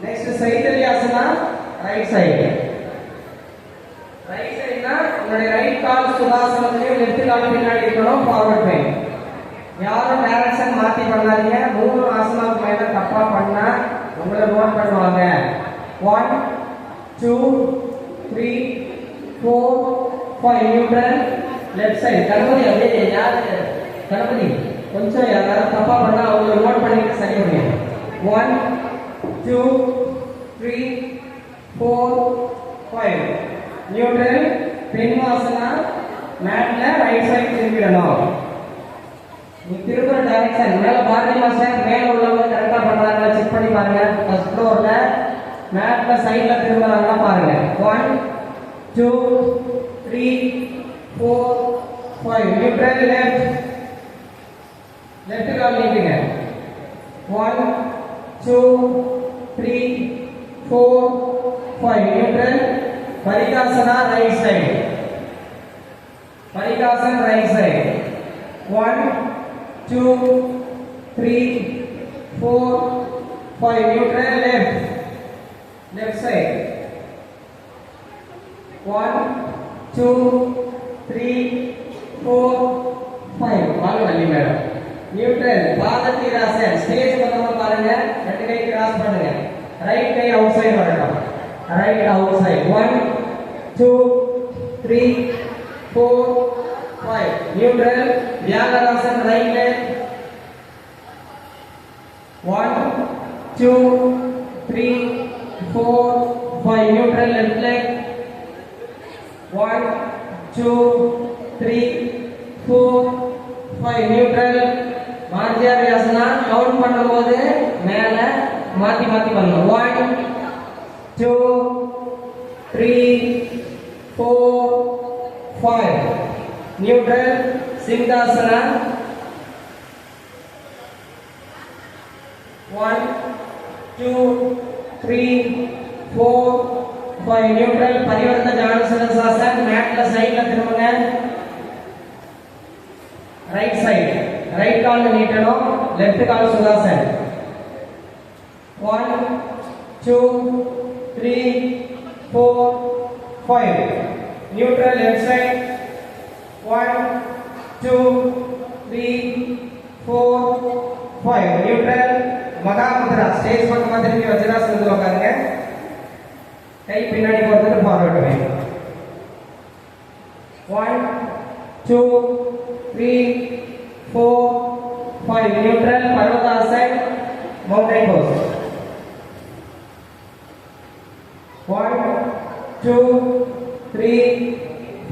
next Saityalyasana right side னா உங்களுடைய ரைட் கால் சுகாசனத்திலே லெஃப்ட் கால் பின்னாடி இருக்கணும் ஃபார்வர்ட் பெயின் யாரும் டைரக்ஷன் மாத்தி பண்ணாதீங்க மூணு ஆசனாக்கு மேல தப்பா பண்ணா உங்களை நோட் பண்ணுவாங்க 1 2 3 4 5 நியூட்ரல் லெஃப்ட் சைடு கணபதி அப்படியே யார் கணபதி கொஞ்சம் யாராவது தப்பா பண்ணா அவங்களை நோட் பண்ணிட்டு சரி பண்ணுங்க 1 2, 3, 4, 5. நியூட்ரல் பின்வாசனா மேட்ல ரைட் சைடு திரும்பிடணும். நீ திரும்புற டைரக்ஷன் மேல பாரதி மாஸ்டர் மேல உள்ளவங்க கரெக்டா பண்றாங்களா செக் பண்ணி பாருங்க. ஃபர்ஸ்ட் ஃப்ளோர்ல மேட்ல சைடுல திரும்புறாங்களா பாருங்க. 1, 2, 3, 4, 5. நியூட்ரல் லெஃப்ட் கால் நீட்டுங்க. 1, 2, 3, 4, 5. நியூட்ரல் பரிகாசனா ரைட் சைடு. பரிகாசன் right side. 1, 2, 3, 4, 5. Neutral left side. 1, 2, 3, 4, 5. வாங்க வள்ளி மேடம். நியூட்ரல் பாதத்திராசன் ஸ்டேஜ் பக்கமா பாருங்க. ரெண்டு கை கிராஸ் பண்ணுங்க. ரைட் கை அவுட் சைடு வரட்டும். Right out side. 1, 2, 3, 4, 5. Neutral Vyagarasan right leg. 1, 2, 3, 4, 5. Neutral left leg. 1, 2, 3, 4, 5. Neutral Marjaryasana. Count பண்ணும்போது மேல மாத்தி மாத்தி பண்ணணும். 1, 2, 3, 4, 5. Neutral Sindhasana. 1, 2, 3, 4, 5. Neutral Parivarta Janasana. Matla side la திரும்புங்க. Right side. Right கால் நீட்டணும். Left கால் Sukhasan. 1, 2, 3, 4, 5. Neutral left side. 1, 2, 3, 4, 5. Neutral Mahamudra. Stage பக்கமா திரும்பி வஜ்ராசனத்துல உட்காருங்க. கை பின்னாடி போறதுக்கு ஃபார்வர்ட் வைங்க. 1, 2, 3, 4, 5. Neutral Parvatasana. Mountain pose. 1, 2, 3,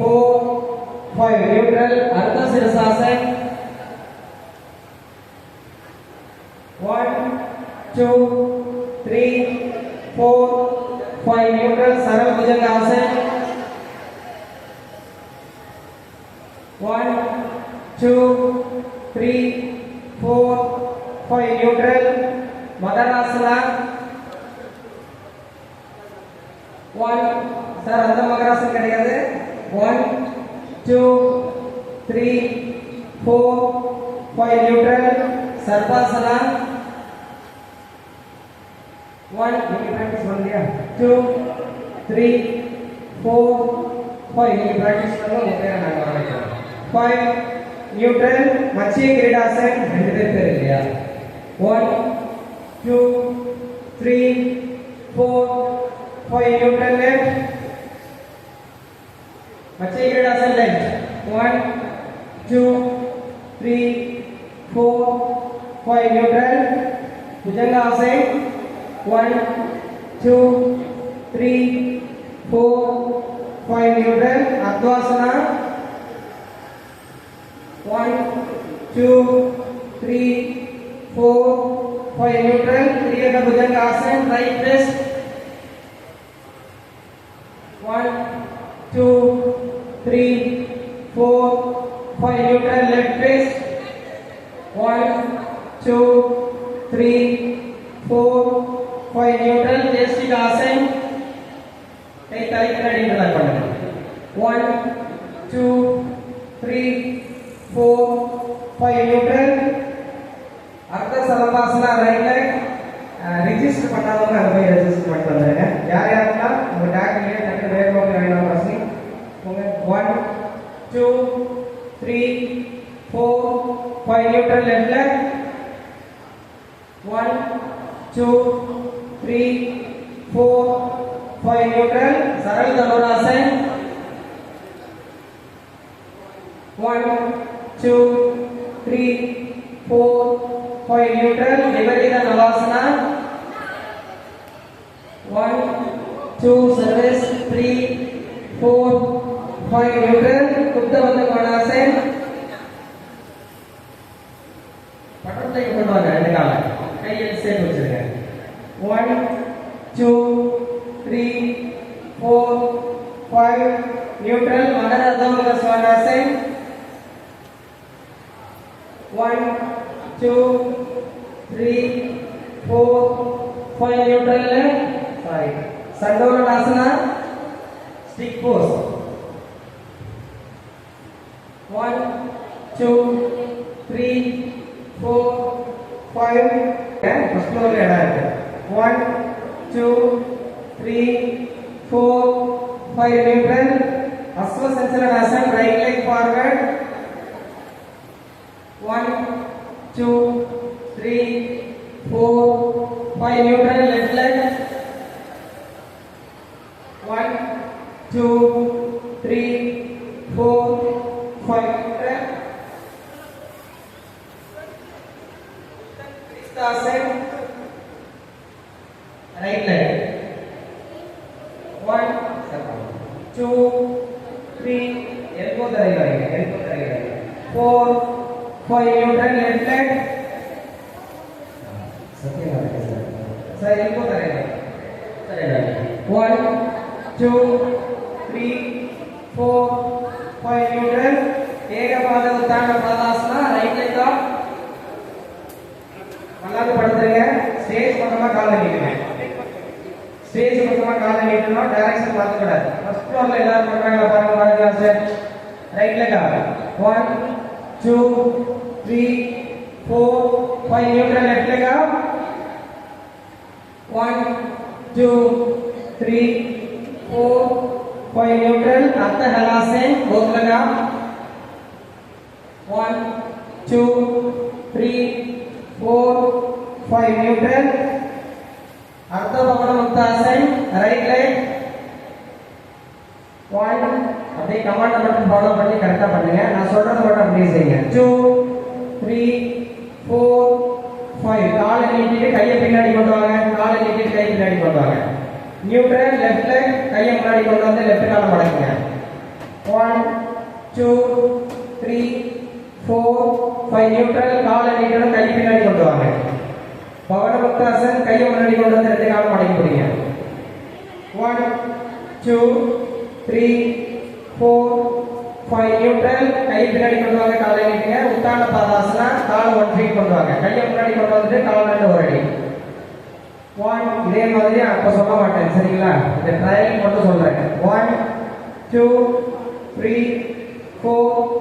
4, 5. Neutral Ardha Sirsasana. 1, 2, 3, 4, 5. Neutral Saral Bhujangasana. 1, 2, 3, 4, 5. Neutral Madanasana. 1, sir அந்த மகராசன் கிடையாது. 1, 2, 3, 4, 5. Neutral Sarpasana. 1, நீங்க பிராக்டீஸ் பண்ணுங்க. 2, 3, 4, 5. நீங்க பிராக்டீஸ் பண்ணுங்க. உங்க பேரை நாங்க வரவேற்கிறோம். 5. Neutral மச்சிய கிரீடாசன். ரெண்டு பேர் இல்லையா? 1, 2, 3, 4, 5. Neutral left. Machye Gradasana left. 1, 2, 3, 4, 5. Neutral. Bhujangasana. 1, 2, 3, 4, 5. Neutral. Ardhasana. 1, 2, 3, 4, 5. Neutral. Kriya Bhujangasana. Right wrist. 1, 2, 3, 4, 5. Neutral left wrist. 1, 2, 3, 4, 5. Neutral chest asana. Kay tali pinadi internal பண்ணுங்க. 1, 2, 3, 4, 5. Neutral. Ardha Sarvasana right leg. Register பண்ணாதவங்க அதை போய் ரெஜிஸ்டர் பண்ணிட்டு வந்துருங்க. யார் யாருக்கெல்லாம் உங்க டேக்லயே டக்கு வேகமாக வேணும் வாசி. 1, 2, 3, 4, 5. Neutral left leg. 1, 2, 3, 4, 5. Neutral Saral Dhanurasana. 1, 2, 3, 4, 5. Neutral Viparita Navasana. 1, 2, service, 3, 4, 5, neutral. Uttamana Konasana. Butterfly கொண்டு வாங்க ரெண்டு கால கையை சேர்த்து வச்சிருங்க 1 2 3 4 5 நியூட்ரல் மகர அதோக ஸ்வராசன் 1 2 3 4 5 neutral sorry சண்டோலனாசனா stick Bose 1 2 3 4 5 first floor la இடம் இருக்கு 1 2 3 4 5 neutral asva sanchalanasana right leg forward 1 2 3 4 5 neutral left leg 1 2 3 4 5 neutral right leg 1 2 3 elbow tharaiga 4 5 neutral left leg sir elbow tharaiga 1 2 3 4 5 neutral ega pada uttana padasana right leg up மல்லாந்து படுத்துங்க ஸ்டேஜ் பக்கமா காலை நீட்டுங்க ஸ்டேஜ் பக்கமா காலை நீட்டணும் டைரக்ஷன் மாத்த கூடாது ஃபர்ஸ்ட் ஃப்ளோர்ல எல்லாரும் பண்றாங்க பாருங்க பாருங்க sir right leg 1 2 3 4 5 neutral left leg 1 2 3 4 5 neutral அர்த்த ஹலாசன் both leg 1 2 3 4 5 neutral Ardha Bhavana Muktasana right leg 1 அப்படியே கமாண்ட் மட்டும் ஃபாலோ பண்ணி கரெக்ட்டா பண்ணுங்க நான் சொல்றது மட்டும் அப்படியே செய்யுங்க 2 3 4 5 காலை நீட்டிட்டு கையை பின்னாடி கொண்டு வாங்க காலை நீட்டிட்டு கை பின்னாடி கொண்டு வாங்க நியூட்ரல் லெஃப்ட் லெக் கையை முன்னாடி கொண்டு வந்து லெஃப்ட் காலை மடக்குங்க 1 2 3 4 5 நியூட்ரல் காலை நீட்டணும் கை பின்னாடி கொண்டு வாங்க பவன முக்தாசன் கையை முன்னாடி கொண்டு வந்து ரெண்டு காலை மடக்கி பிடிங்க 1 2 3 4 5 நியூட்ரல் கை பின்னாடி கொண்டு வாங்க காலை நீட்டுங்க உத்தான பாதாசனா காலை 1 ஃபீட் கொண்டு வாங்க கையை முன்னாடி கொண்டு வந்துட்டு காலை ரெண்டு ஒரு அடி 1 இதே மாதிரி அப்ப சொல்ல மாட்டேன் சரிங்களா இந்த ட்ரையல் மட்டும் சொல்றேன் 1 2 3 4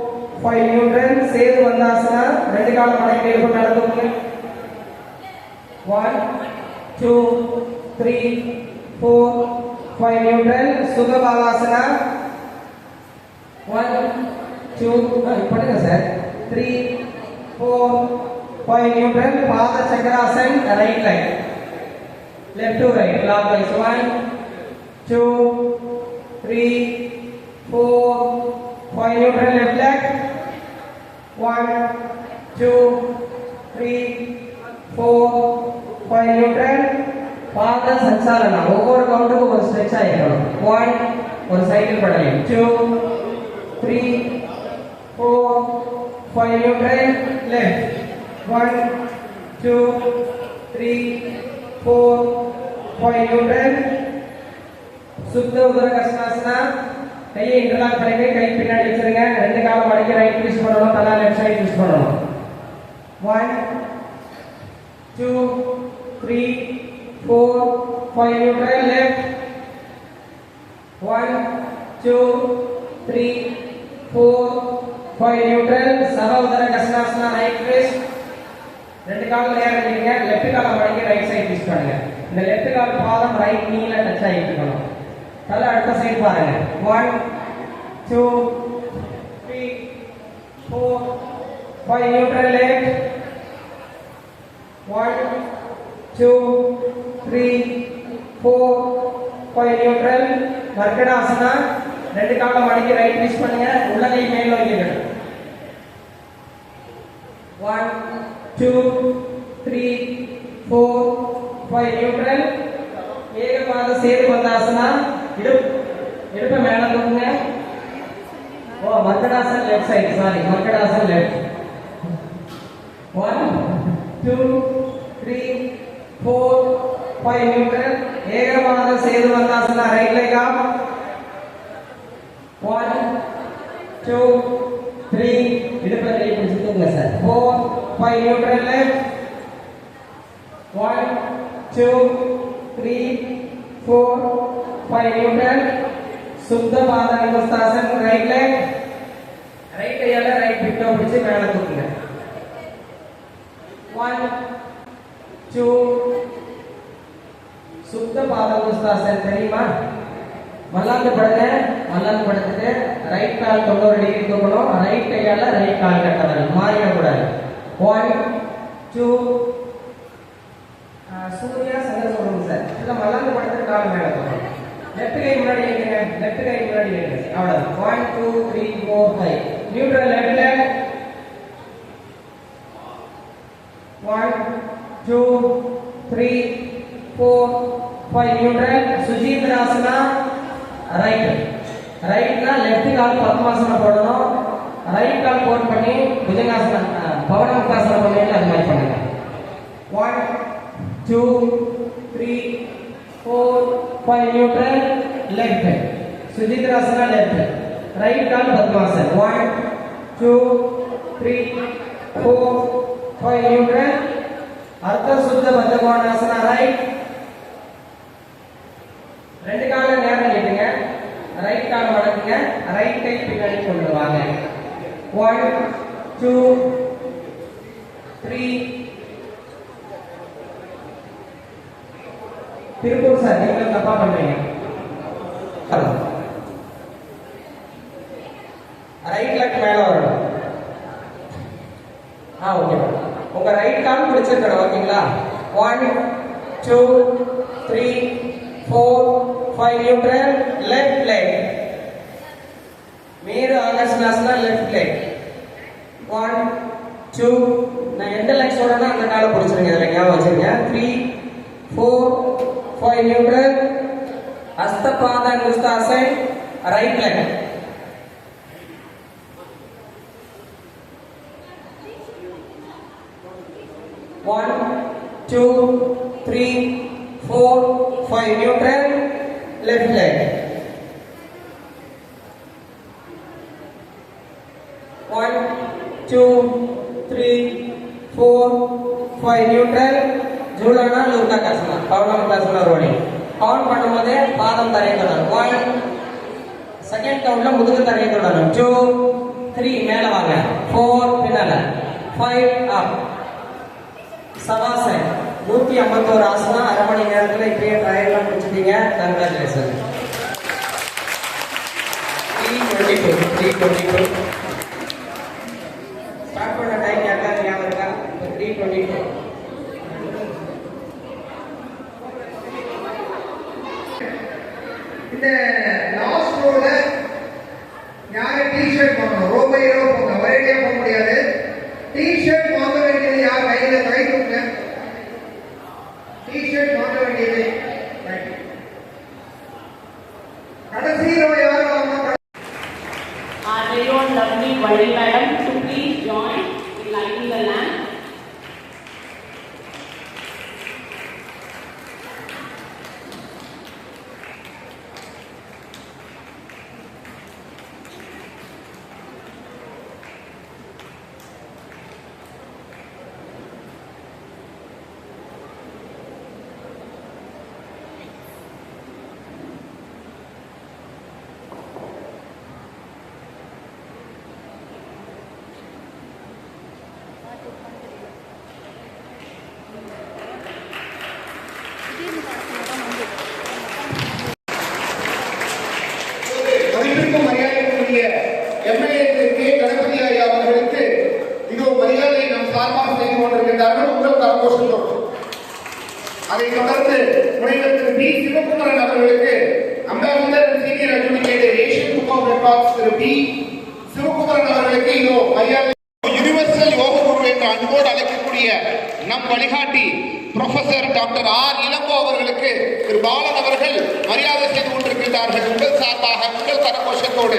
5 நியூட்ரல் சேது வந்தாசனா ரெண்டு கால மடக்கி இருக்கும் நடந்துங்க 1 2 3 4 5 நியூட்ரல் சுகபாவாசனா 1 2 பண்ணுங்க சார் 3 4 5 நியூட்ரல் பாத சக்கராசன் right line left to right clockwise 1 2 3 4 5 neutral left leg 1 2 3 4 5 neutral பாத சஞ்சாலனா ஒவ்வொரு கவுண்டுக்கும் ஒரு ஸ்ட்ரெச் ஆயிடும் 1 ஒரு சைக்கிள் பண்ணலாம் 2 3 4 5 neutral left 1 2 3 4 5 neutral சுத்த உதரகஸ்னாசனா கையை இன்டர்லாக் பண்ணிட்டு கை பின்னாடி வச்சிருங்க ரெண்டு காலை மடக்கி ரைட் ட்விஸ்ட் பண்ணனும் தலை லெஃப்ட் சைடு ட்விஸ்ட் பண்ணனும் 1 2 3 4 5 neutral left 1 2 3 4 5 neutral சவ உதரகஸ்னாசனா right twist ரெண்டு கால் நேரா நில்லுங்க லெஃப்ட் காலை மடக்கி ரைட் சைடு ட்விஸ்ட் பண்ணுங்க இந்த லெஃப்ட் கால் பாதம் ரைட் நீல டச் ஆயிட்டு இருக்கணும் தலை அடுத்த சைடு பாருங்க 1 2 3 4 5 neutral left 1 2 3 4 5 neutral மர்க்கடாசனா ரெண்டு காலை மடக்கி ரைட் ட்விஸ்ட் பண்ணுங்க உள்ள கை மேல வைங்க 1 2 3 4 5 neutral ஏகபாத சேது பந்தாசனா. இடுப்பை மேல தூக்குங்க. ஓ, மர்கடாசன் லெஃப்ட் சைடு, சாரி, மர்கடாசன் லெஃப்ட். 1 2 3 4 5 நியூட்டன். ஏகபாத சேது பந்தாசனா. Right leg up. 1 2 3 இடுப்பை கை பிடிச்சு தூக்குங்க சார். 4 5 Newton left. 1 2 3 4 5 நியூட்டன். சுத்த பாதாங்குஸ்தாசன். Right leg. ரைட் கையால ரைட் பிட்டோ பிடிச்சு மேல தூக்குங்க. 1 2 சுத்த பாதாங்குஸ்தாசன். தெரியுமா? மல்லாந்து படுங்க. மல்லாந்து படுத்துட்டு ரைட் கால் 90 டிகிரி தூக்கணும். ரைட் கையால ரைட் கால் கட்ட வரணும். மாறிட கூடாது. 1 2 சூர்யா சங்கர் சொல்லுங்க சார். இல்ல மல்லாந்து படுத்துட்டு கால் மேல தூக்கணும். லெஃப்ட் கை முன்னாடி வைங்க. லெஃப்ட் கை முன்னாடி வைங்க. அவ்வளவுதான். 1 2 3 4 5 நியூட்ரல் லெஃப்ட் லெக். 1 2 3 4 5 நியூட்ரல். சுஜீந்திராசனா. ரைட். ரைட்னா லெஃப்ட் கால் பத்மாசனம் போடணும். ரைட் கால் போட் பண்ணி புஜங்காசனம் பவனமுக்தாசனம் பண்ணுவீங்க, அது மாதிரி பண்ணுங்க. 1 2 3 4 5 neutral left. சுஜித்ராசனா left. Write call padmasan. 1 2 3 4 5 neutral. அர்த்த சுத்த பத்மகோணாசனா ரைட். ரெண்டு கால நேரா நீட்டுங்க. Write call மடக்குங்க. ரைட் கை பின்னாடி கொண்டு வாங்க. 1 2 3 திருப்பூர் சார், நீங்க தப்பா பண்றீங்க. ரைட் லெக் மேல வரணும். ஓகே. உங்க ரைட் கால் பிடிச்சிருக்கணும். ஓகேங்களா? 1 2 3 4 5 நியூட்ரல் லெஃப்ட் லெக். மேரு ஆகர்ஷணாசனா லெஃப்ட் லெக். 1 2 நான் எந்த லெக் சொல்றேன்னா அந்த காலை பிடிச்சிருங்க. இதுல ஞாபகம் வச்சுருங்க. 3 4 5 நியூட்ரல். ஹஸ்தபாதாங்குஸ்தாசன் right leg. One, 2, 3, 4, 5 neutral left leg. 1, 2, 3, 4, 5 neutral. ஜூலனா லூர்காகாசனா Pawanmuktasana ரோடி. Count பண்ணும்போது பாதம் தரையை தொடரும். 1 செகண்ட் கவுண்ட்ல முதுகு தரையை தொடரும். 2 3 மேல வாங்க. 4 பின்னால. 5 அப். சவாசன் 151 ஆசனா. அரை மணி நேரத்துல இப்பயே ட்ரையெல்லாம் முடிச்சிட்டீங்க. கங்க்ராச்சுலேஷன். 322 ஸ்டார்ட் பண்ண டைம் யாருக்காவது ஞாபகம் இருக்கா? 322. இந்த லாஸ்ட் ரோல யாரு டி-ஷர்ட் வாங்கணும்? ரோ பை ரோ போங்க, ஒரேடியா போக முடியாது. டி-ஷர்ட் வாங்க வேண்டியது யார்? கையில கை தூக்குங்க. டி-ஷர்ட் வாங்க வேண்டியது கடைசி ரோ யார் வாங்கணும்? Our very own lovely Vadi madam to please join in lighting the lamp. மதிப்பிற்கும் மரியாதைக்குரிய எம்எல்ஏ கே கணபதி ஐயா அவர்களுக்கு இதோ மரியாதை நம் சார்பாக செய்து கொண்டிருக்கின்றார்கள். உங்கள் கரகோஷத்தோடு அதைத் தொடர்ந்து முனைவர் திரு பி சிவகுமாரன் அவர்களுக்கு ambassador senior advocate Asian book of records திரு பி சிவகுமாரன் அவர்களுக்கு இதோ மரியாதை. யுனிவர்சல் யோக குரு என்று அன்போடு அழைக்கக்கூடிய நம் வழிகாட்டி ப்ரொஃபசர் டாக்டர் ஆர் இளங்கோ அவர்களுக்கு திரு பாலன் அவர்கள் மரியாதை செய்து கொண்டிருக்கின்றார்கள். உங்கள் சார்பாக உங்கள் கரகோஷத்தோடு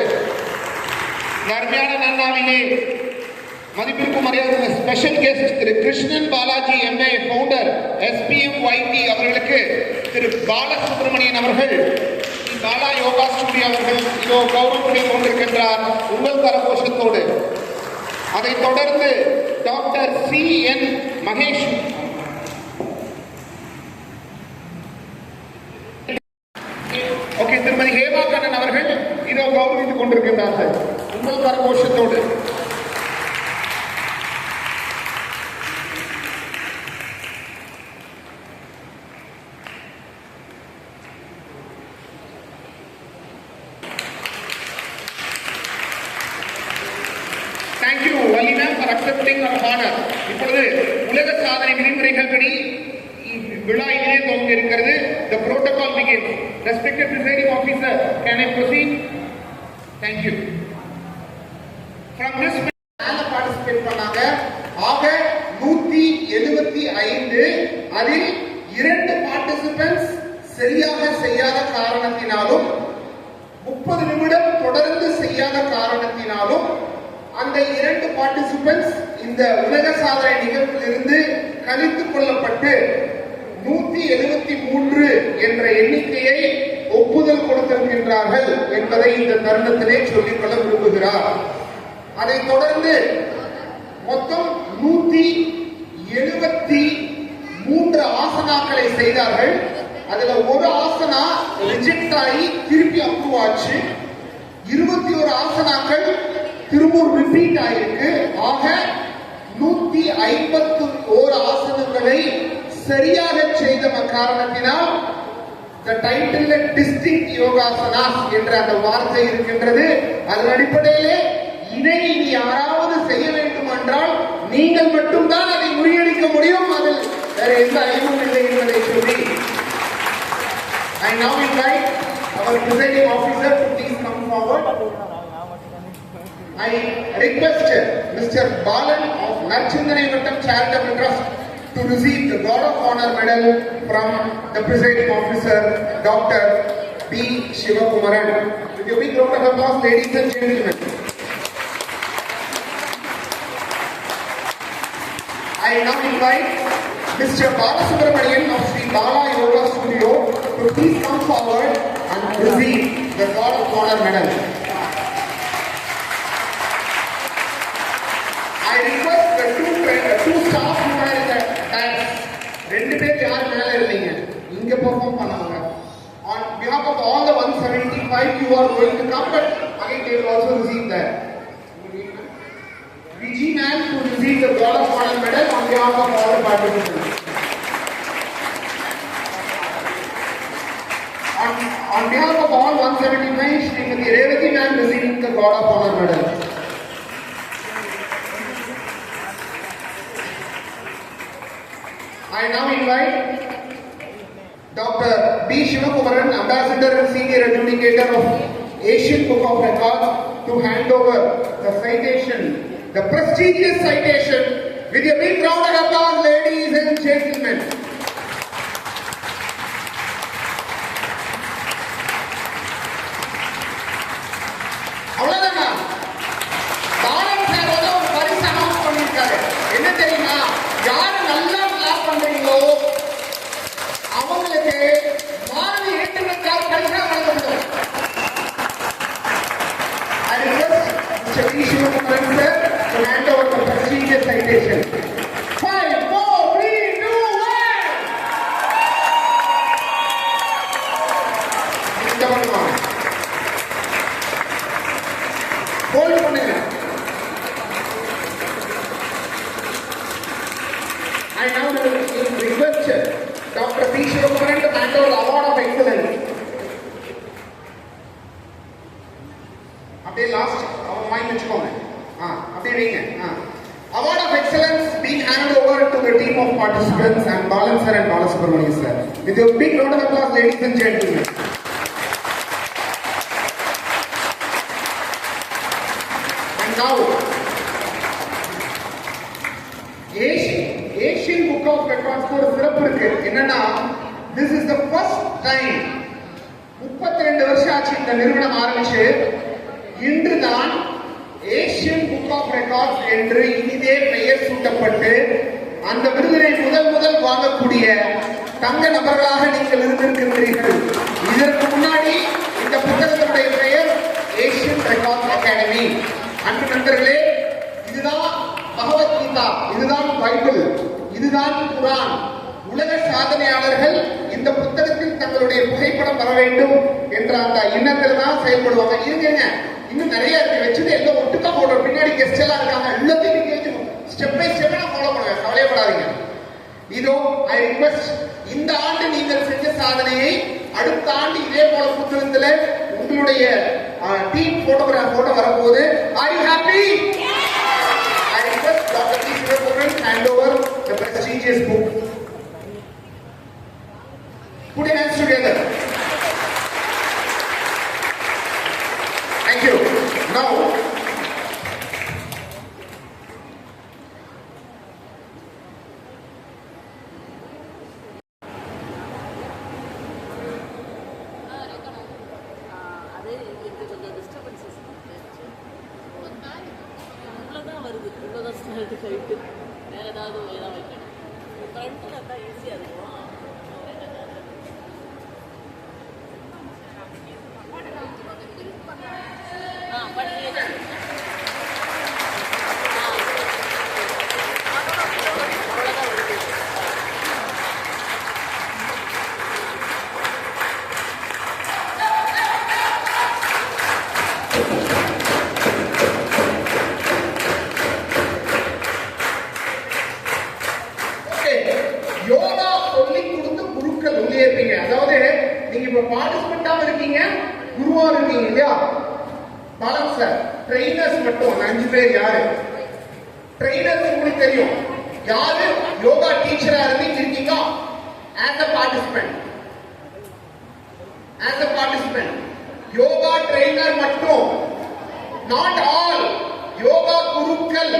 அருமையான நன்னாவிலே மதிப்பிற்கும் மரியாதை ஸ்பெஷல் கெஸ்ட் திரு Krishnan Balaji MA founder SPMYT அவர்களுக்கு திரு பாலசுப்ரமணியன் அவர்கள் பாலா யோகா ஸ்டுடியோ அவர்கள் இதோ கௌரவத்துடன் கொண்டிருக்கின்றார் உங்கள் கரகோஷத்தோடு. அதைத் தொடர்ந்து டாக்டர் CN மகேஷ் திருமதி ஹேமா கண்ணன் அவர்கள் இதோ கௌரவித்துக் கொண்டிருக்கின்றார்கள் உங்கள் கரகோஷத்தோடு. Thank you, Valina, for accepting our honor. இப்பொழுது உலக சாதனை விதிமுறைகள் படி விழா இணைய துவங்க இருக்கிறது. The protocol begins. Respected presiding officer, can I proceed? Thank you. From this participate பண்ணாங்க. ஆக 175 அதில் 2 participants சரியாக செய்யாத காரணத்தினாலும் 30 நிமிடம் தொடர்ந்து செய்யாத காரணத்தினாலும் அந்த 2 பார்ட்டிசிபென்ட்ஸ் இந்த உலக சாதனை நிகழ்விலிருந்து கழித்துக் கொள்ளப்பட்டு 173 என்ற எண்ணிக்கையை ஒப்புதல் கொடுத்திருக்கின்றார்கள் என்பதை இந்த தருணத்திலே சொல்லிக்கொள்ள விரும்புகிறார். அதைத் தொடர்ந்து மொத்தம் 173 ஆசனாக்களை செய்தார்கள். அதுல ஒரு ஆசனா ரிஜெக்ட் ஆகி திருப்பி அப்ரூவ் ஆச்சு. 21 ஆசனாக்கள் திரும்பவும் ரிப்பீட் ஆயிருக்கு. ஆக 151 ஆசனங்களை சரியாக செய்த காரணத்தினால் the title distinct yogasanas என்ற அந்த வார்த்தை இருக்கின்றது. அதன் அடிப்படையிலே இதை யாராவது செய்ய வேண்டும் என்றால் நீங்கள் மட்டும்தான் அதை முறியடிக்க முடியும். அதில் வேற எந்த அறிவும் இல்லை என்பதை சொல்லி I now invite our presiding officer to please come forward. I request Mr. Balan of Narchandani Vattam Charitable Trust to receive the God of Honor medal from the presiding officer, Dr. B. Shivakumaran. With your big round of applause, ladies and gentlemen. I now invite Mr. Balasubramanian of Sri Bala Yoga Studio to please come forward and receive the God of Honor medal. I request the two staff who are in the dance. ரெண்டு பேர் யார் மேல இருந்தீங்க இங்க பெர்ஃபார்ம் பண்ணாங்க. On behalf of all the 175 you are going to come, but again they will also receive that. VG man to receive the God of Honor medal on behalf of all the participants. On behalf of all 175, Srimati Revati man receiving the God of Honor medal. I now invite Dr. B. Shivakumaran, Ambassador and Senior Adjudicator of Asian Book of Records, to hand over the citation, the prestigious citation, with a big round of applause, ladies and gentlemen. அவ்வளவுதானா? பாலன் சார் ஒரு பரிசு அனௌன்ஸ் பண்ணிருக்காரு. என்ன தெரியுமா? யாரு நல்லா கிளாப் பண்றீங்களோ அவங்களுக்கு மாணவி ஏற்றுமதிக்காக பரிசா வழங்கப்படும். I request Mr. B. Shivakumaran sir to hand over the prestigious citation. 5, 4, 3, 2, 1. இந்த பண்ணுமா ஹோல்ட் பண்ணுங்க. I now request Dr. B. Shivakumaran to hand over the Award of Excellence. அப்படியே லாஸ்ட் அவங்க வாங்கி வச்சுக்கோங்க. அப்படியே வைங்க. Award of Excellence being handed over to the team of participants and Balan sir and Balasubramanian sir. With a big round of applause, ladies and gentlemen. And now, Asian Book of Records ஒரு சிறப்பு இருக்கு. என்னன்னா, this is the first time. 32 வருஷம் ஆச்சு இந்த நிறுவனம் ஆரம்பிச்சு. இன்றுதான் ஏசியன் புக் ஆஃப் ரெக்கார்ட்ஸ் என்று இனிதே பெயர் சூட்டப்பட்டு அந்த விருதினை முதல் வாங்கக்கூடிய தங்க நபர்களாக நீங்கள் இருந்திருக்கின்றீர்கள். இதற்கு முன்னாடி இந்த புத்தகத்தினுடைய பெயர் ஏசியன் ரெக்கார்ட் அகாடமி. அன்பு நண்பர்களே, இதுதான் பகவத்கீதா, இதுதான் பைபிள், இதுதான் குரான். உலக சாதனையாளர்கள் இந்த புத்தகத்தில் தங்களுடைய புகைப்படம் வர வேண்டும் என்ற அந்த எண்ணத்தில் தான் செயல்படுவாங்க. இருங்க, இன்னும் நிறைய இருக்கு, வச்சுட்டு எல்லாம் ஒட்டுக்கா போடுறோம். பின்னாடி கெஸ்ட் எல்லாம் இருக்காங்க, எல்லாத்தையும் கேட்கணும். ஸ்டெப் பை ஸ்டெப் நான் ஃபாலோ பண்ணுவேன், கவலைப்படாதீங்க. இதோ ஐ ரிக்வெஸ்ட், இந்த ஆண்டு நீங்கள் செஞ்ச சாதனையை அடுத்த ஆண்டு இதே போல புத்தகத்துல உங்களுடைய டீம் போட்டோகிராஃபோட வரப்போகுது. Are you happy? I request doctor D Sivakumaran hand over the prestigious book. Put your hands together. Thank you. Now, அது எனக்கு கொஞ்சம் டிஸ்டர்பன்சஸ் இவ்வளோதான் வருது, இவ்வளோதான் ஸ்டார்ட் ஹைட்டு. வேறு ஏதாவது தான் வைக்கணும். ஃப்ரண்ட்டில் இருந்தால் ஈஸியாக இருக்கும். யோகா சொல்லி கொடுத்து குருக்கள் உள்ளே இருப்பீங்க. அதாவது நீங்க இப்ப பார்ட்டிசிபென்டாவும் இருக்கீங்க, குருவா இருக்கீங்க இல்லையா? பாலம் சார், ட்ரெயினர்ஸ் மட்டும் 5 பேர் யாரு? ட்ரெயினர்ஸ் உங்களுக்கு தெரியும் யாரு? யோகா டீச்சரா இருக்கீங்க as a participant. Yoga trainer மட்டும், நாட் ஆல். யோகா குருக்கள்.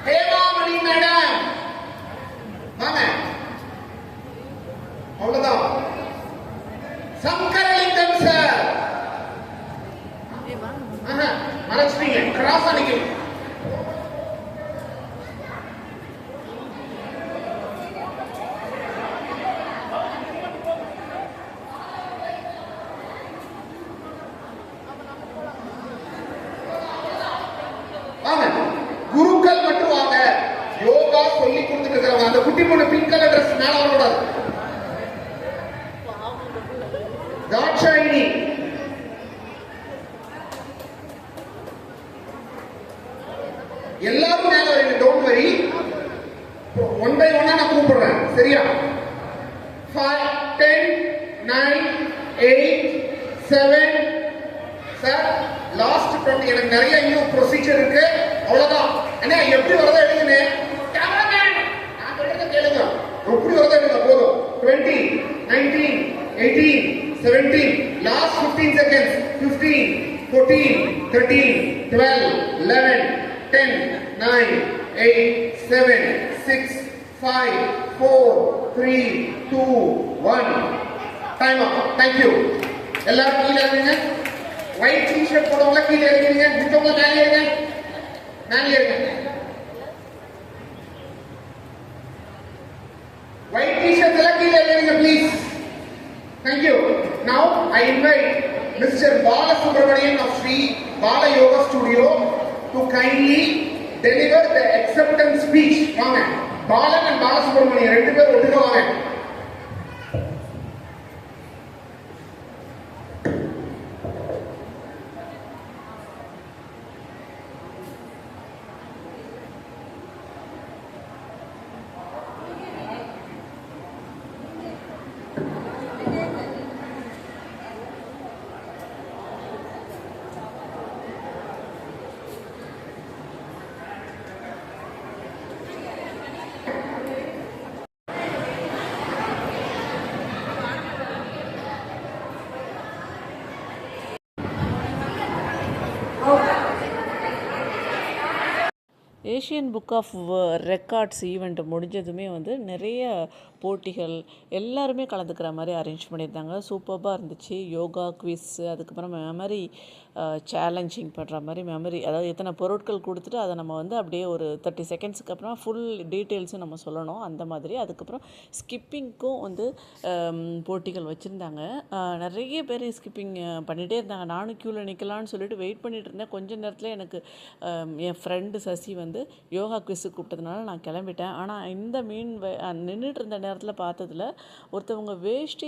ஹேமாமணி மேடம் வாங்க, அவ்வளவுதான். சங்கரலிங்கம் சார், மறைச்சிட்டீங்க, கிராஸ் அடிக்கணும். குருக்கள் மட்டும் வாங்க. யோகா சொல்லி கொடுத்துட்டு இருக்கிறவங்க, அந்த குட்டி பொண்ணு பிங்க் கலர் ட்ரெஸ் மேல வரக்கூடாது. தாட்சாயினி, எல்லாரும் மேல வரீங்க, டோன்ட் வரி. 1 by 1 நான் கூப்பிடுறேன், சரியா? 5 10 9 8 7 சார் லாஸ்ட் 20. எனக்கு நிறைய இன்னும் ப்ரொசீஜர் இருக்கு, அவ்வளவுதான். என்ன எப்படி வரதோ எடுங்க, கேமராமேன் நான் சொல்றத கேளுங்க, எப்படி வரதோ எடுங்க போதும். 20 19 18 17 last 15 seconds. 15 14 13 12 11 10 9 8 7 6 5 4 3 2 1 time up. Thank you. எல்லாரும் கீழே இறங்குங்க. ஒயிட் டி-ஷர்ட் போடுறவங்க கீழே இறங்குங்க, மித்தவங்க மேலே இருங்க. White t-shirt எல்லாம் கீழே இறங்குங்க please. Thank you. Now I invite Mr. Bala Subramanian of Sri Bala Yoga Studio to kindly deliver the acceptance speech. வாங்க, பாலன் and Bala Subramanian 2 பேர் ஒட்டுக்க வாங்க. Asian book of records event முடிஞ்சதுமே வந்து நிறைய போட்டிகள் எல்லாருமே கலந்துக்கிற மாதிரி அரேஞ்ச் பண்ணியிருந்தாங்க. சூப்பராக இருந்துச்சு. யோகா குவிஸ், அதுக்கப்புறம் மெமரி சேலஞ்சிங் பண்ணுற மாதிரி மெமரி, அதாவது எத்தனை பொருட்கள் கொடுத்துட்டு அதை நம்ம வந்து அப்படியே ஒரு 30 செகண்ட்ஸுக்கு அப்புறம் ஃபுல் டீட்டெயில்ஸும் நம்ம சொல்லணும் அந்த மாதிரி. அதுக்கப்புறம் ஸ்கிப்பிங்க்கும் வந்து போட்டிகள் வச்சுருந்தாங்க. நிறைய பேர் ஸ்கிப்பிங் பண்ணிகிட்டே இருந்தாங்க. நானும் க்யூவில் நிற்கலான்னு சொல்லிட்டு வெயிட் பண்ணிகிட்டு இருந்தேன். கொஞ்ச நேரத்தில் எனக்கு என் ஃப்ரெண்டு சசி வந்து யோகா குவிஸுக்கு கூப்பிட்டதுனால நான் கிளம்பிட்டேன். ஆனால் இந்த நின்றுட்டு இருந்த நேரத்தில் பார்த்ததில் ஒருத்தவங்க வேஷ்டி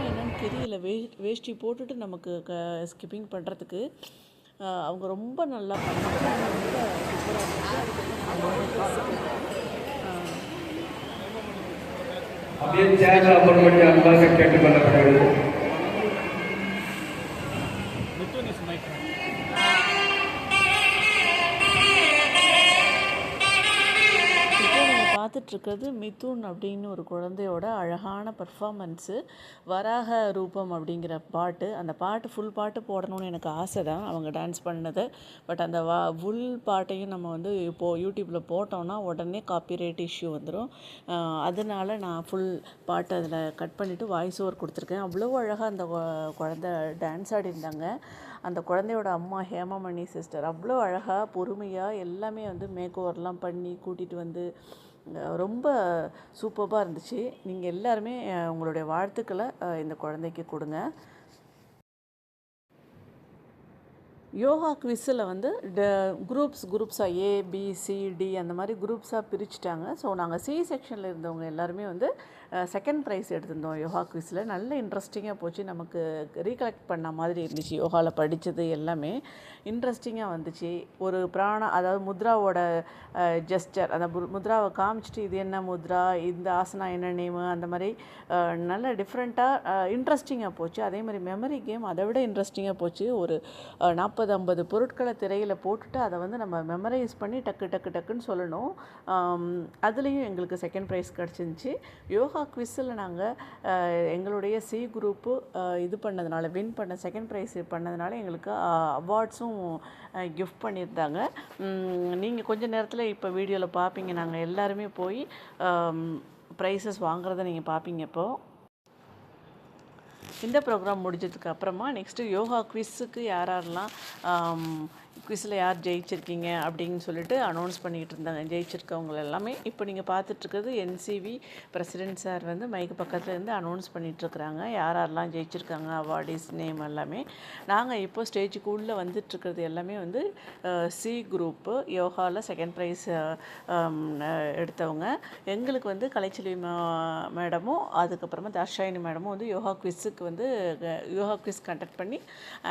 என்னன்னு தெரியல. வேஷ்டி போட்டுட்டு நமக்கு ஸ்கிப்பிங் பண்ணுறதுக்கு அவங்க ரொம்ப நல்லா பண்ணாங்க. ரொம்ப சூப்பராக இருந்துச்சு. அப்படியே சேனல் அப்புறம் பண்ணி அன்பாக கேட்டுக்கொள்ளப்படுகிறது. பார்த்துட்ருக்கிறது மிதுன் அப்படின்னு ஒரு குழந்தையோட அழகான பர்ஃபாமன்ஸு. வராக ரூபம் அப்படிங்கிற பாட்டு, அந்த பாட்டு ஃபுல் பாட்டு போடணும்னு எனக்கு ஆசை தான் அவங்க டான்ஸ் பண்ணது. பட் அந்த ஃபுல் பாட்டையும் நம்ம வந்து இப்போது யூடியூப்பில் போட்டோம்னா உடனே காப்பிரைட் இஷ்யூ வந்துடும். அதனால நான் ஃபுல் பாட்டு அதில் கட் பண்ணிவிட்டு வாய்ஸ் ஓவர் கொடுத்துருக்கேன். அவ்வளோ அழகாக அந்த குழந்தை டான்ஸ் ஆடிருந்தாங்க. அந்த குழந்தையோட அம்மா ஹேமாமணி சிஸ்டர் அவ்வளோ அழகாக பொறுமையாக எல்லாமே வந்து மேக் ஓவர்லாம் பண்ணி கூட்டிகிட்டு வந்து ரொம்ப சூப்பராக இருந்துச்சு. நீங்கள் எல்லாருமே உங்களுடைய வாழ்த்துக்களை இந்த குழந்தைக்கு கொடுங்க. யோகா குவிஸில் வந்து குரூப்ஸாக ஏபிசிடி அந்த மாதிரி குரூப்ஸாக பிரிச்சுட்டாங்க. ஸோ நாங்கள் சி செக்ஷனில் இருந்தவங்க எல்லாருமே வந்து செகண்ட் ப்ரைஸ் எடுத்திருந்தோம் யோகா குவிஸில். நல்ல இன்ட்ரெஸ்டிங்காக போச்சு. நமக்கு ரீகலெக்ட் பண்ண மாதிரி இருந்துச்சு. யோகாவில் படித்தது எல்லாமே இன்ட்ரெஸ்டிங்காக வந்துச்சு. ஒரு அதாவது முத்ராவோட ஜெஸ்டர், அந்த முத்ராவை காமிச்சிட்டு இது என்ன முத்ரா, இந்த ஆசனா என்ன நேமு, அந்த மாதிரி நல்ல டிஃப்ரெண்ட்டாக இன்ட்ரெஸ்டிங்காக போச்சு. அதே மாதிரி மெமரி கேம் அதை விட இன்ட்ரெஸ்டிங்காக போச்சு. ஒரு 40-50 பொருட்களை திரையில் போட்டுட்டு அதை வந்து நம்ம மெமரைஸ் பண்ணி டக்குன்னு சொல்லணும். அதுலேயும் எங்களுக்கு செகண்ட் ப்ரைஸ் கிடச்சிருந்துச்சி. யோகா குவிஸில் நாங்கள் எங்களுடைய சி குரூப்பு இது பண்ணதுனால வின் பண்ண செகண்ட் ப்ரைஸ் பண்ணதுனால எங்களுக்கு அவார்ட்ஸும் கிஃப்ட் பண்ணியிருந்தாங்க. நீங்கள் கொஞ்சம் நேரத்தில் இப்போ வீடியோவில் பார்ப்பீங்க. நாங்கள் எல்லாருமே போய் ப்ரைஸஸ் வாங்குறத நீங்கள் பார்ப்பீங்க. இப்போது இந்த ப்ரோக்ராம் முடிஞ்சதுக்கு அப்புறமா நெக்ஸ்ட்டு யோகா குவிஸுக்கு யாரெல்லாம் குவிஸில் யார் ஜெயிச்சிருக்கீங்க அப்படின்னு சொல்லிட்டு அனௌன்ஸ் பண்ணிக்கிட்டு இருந்தாங்க. ஜெயிச்சிருக்கவங்க எல்லாமே இப்போ நீங்கள் பார்த்துட்ருக்கிறது என்சிவி பிரசிடென்ட் சார் வந்து மைக்கு பக்கத்தில் இருந்து அனௌன்ஸ் பண்ணிகிட்ருக்குறாங்க யாரெல்லாம் ஜெயிச்சிருக்காங்க, அவார்டிஸ் நேம் எல்லாமே. நாங்கள் இப்போ ஸ்டேஜுக்குள்ளே வந்துட்டுருக்கிறது எல்லாமே வந்து சி குரூப்பு யோகாவில் செகண்ட் ப்ரைஸ் எடுத்தவங்க. எங்களுக்கு வந்து கலைச்செல்வி மேடமும் அதுக்கப்புறமா தாஷாயினி மேடமும் வந்து யோகா குவிஸ் கண்டக்ட் பண்ணி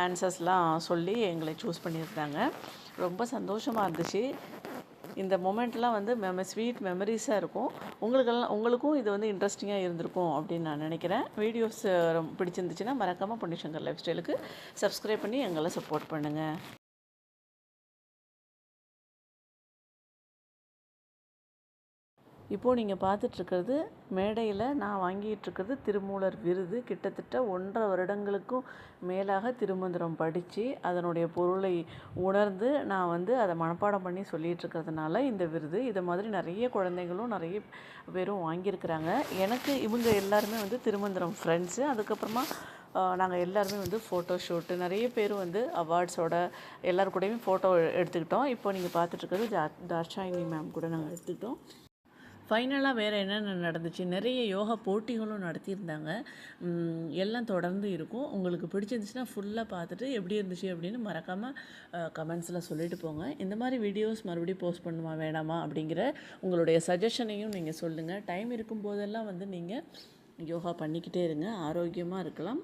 ஆன்சர்ஸ்லாம் சொல்லி எங்களை சூஸ் பண்ணியிருந்தாங்க. ரொம்ப சந்தோஷமாக இருந்துச்சு. இந்த மொமெண்ட்லாம் வந்து ஸ்வீட் மெமரிஸாக இருக்கும். உங்களுக்கும் இது வந்து இன்ட்ரெஸ்டிங்காக இருந்திருக்கும் அப்படின்னு நான் நினைக்கிறேன். வீடியோஸ் பிடிச்சிருந்துச்சுன்னா மறக்காமல் பொன்னிசங்கர் லைஃப் ஸ்டைலுக்கு சப்ஸ்கிரைப் பண்ணி எங்களை சப்போர்ட் பண்ணுங்கள். இப்போது நீங்கள் பார்த்துட்ருக்கிறது மேடையில் நான் வாங்கிட்டுருக்கிறது திருமூலர் விருது. கிட்டத்தட்ட 1.5 வருடங்களுக்கும் மேலாக திருமந்திரம் படித்து அதனுடைய பொருளை உணர்ந்து நான் வந்து அதை மனப்பாடம் பண்ணி சொல்லிகிட்ருக்கிறதுனால இந்த விருது. இதை மாதிரி நிறைய குழந்தைங்களும் நிறைய பேரும் வாங்கியிருக்கிறாங்க. எனக்கு இவங்க எல்லாருமே வந்து திருமந்திரம் ஃப்ரெண்ட்ஸு. அதுக்கப்புறமா நாங்கள் எல்லாருமே வந்து ஃபோட்டோ ஷூட்டு நிறைய பேர் வந்து அவார்ட்ஸோட எல்லாரு கூடயுமே ஃபோட்டோ எடுத்துக்கிட்டோம். இப்போ நீங்கள் பார்த்துட்ருக்கிறது தாஷாயினி மேம் கூட நாங்கள் எடுத்துக்கிட்டோம். ஃபைனலாக வேறு என்னென்ன நடந்துச்சு, நிறைய யோகா போட்டிகளும் நடத்தியிருந்தாங்க. எல்லாம் தொடர்ந்து இருக்கும். உங்களுக்கு பிடிச்சிருந்துச்சுன்னா ஃபுல்லாக பார்த்துட்டு எப்படி இருந்துச்சு அப்படின்னு மறக்காமல் கமெண்ட்ஸில் சொல்லிட்டு போங்க. இந்த மாதிரி வீடியோஸ் மறுபடியும் போஸ்ட் பண்ணுமா வேணாமா அப்படிங்கிற உங்களுடைய சஜஷனையும் நீங்கள் சொல்லுங்கள். டைம் இருக்கும்போதெல்லாம் வந்து நீங்கள் யோகா பண்ணிக்கிட்டே இருங்க, ஆரோக்கியமாக இருக்கலாம்.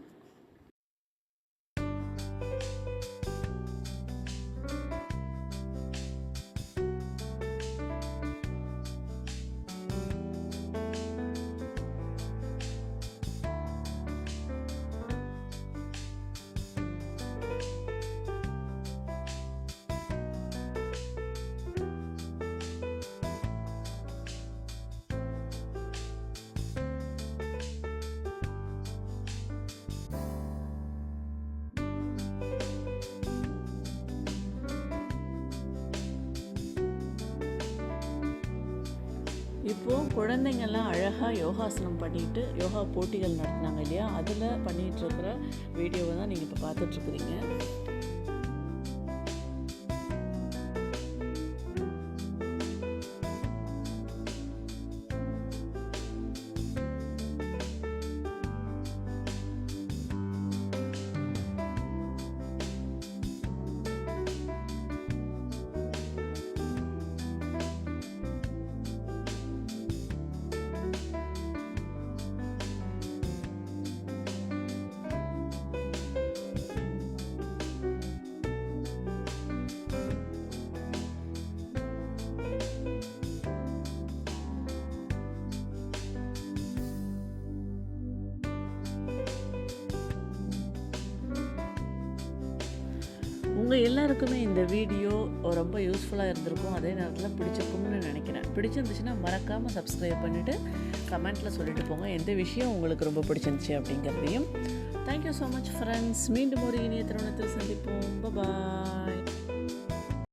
இப்போது குழந்தைங்கள்லாம் அழகாக யோகாசனம் பண்ணிட்டு யோகா போட்டிகள் நடத்தினாங்க இல்லையா, அதில் பண்ணிகிட்ருக்கிற வீடியோவை தான் நீங்கள் இப்போ பார்த்துட்ருக்குறீங்க. உங்கள் எல்லாருக்குமே இந்த வீடியோ ரொம்ப யூஸ்ஃபுல்லாக இருந்திருக்கும், அதே நேரத்தில் பிடிச்சிருக்கும்னு நினைக்கிறேன். பிடிச்சிருந்துச்சுன்னா மறக்காமல் சப்ஸ்கிரைப் பண்ணிவிட்டு கமெண்ட்டில் சொல்லிட்டு போங்க எந்த விஷயம் உங்களுக்கு ரொம்ப பிடிச்சிருந்துச்சு அப்படிங்கிறதையும். Thank you so much friends. மீண்டும் ஒரு இனிய திருமணத்தில் சந்திப்போம். பாய்.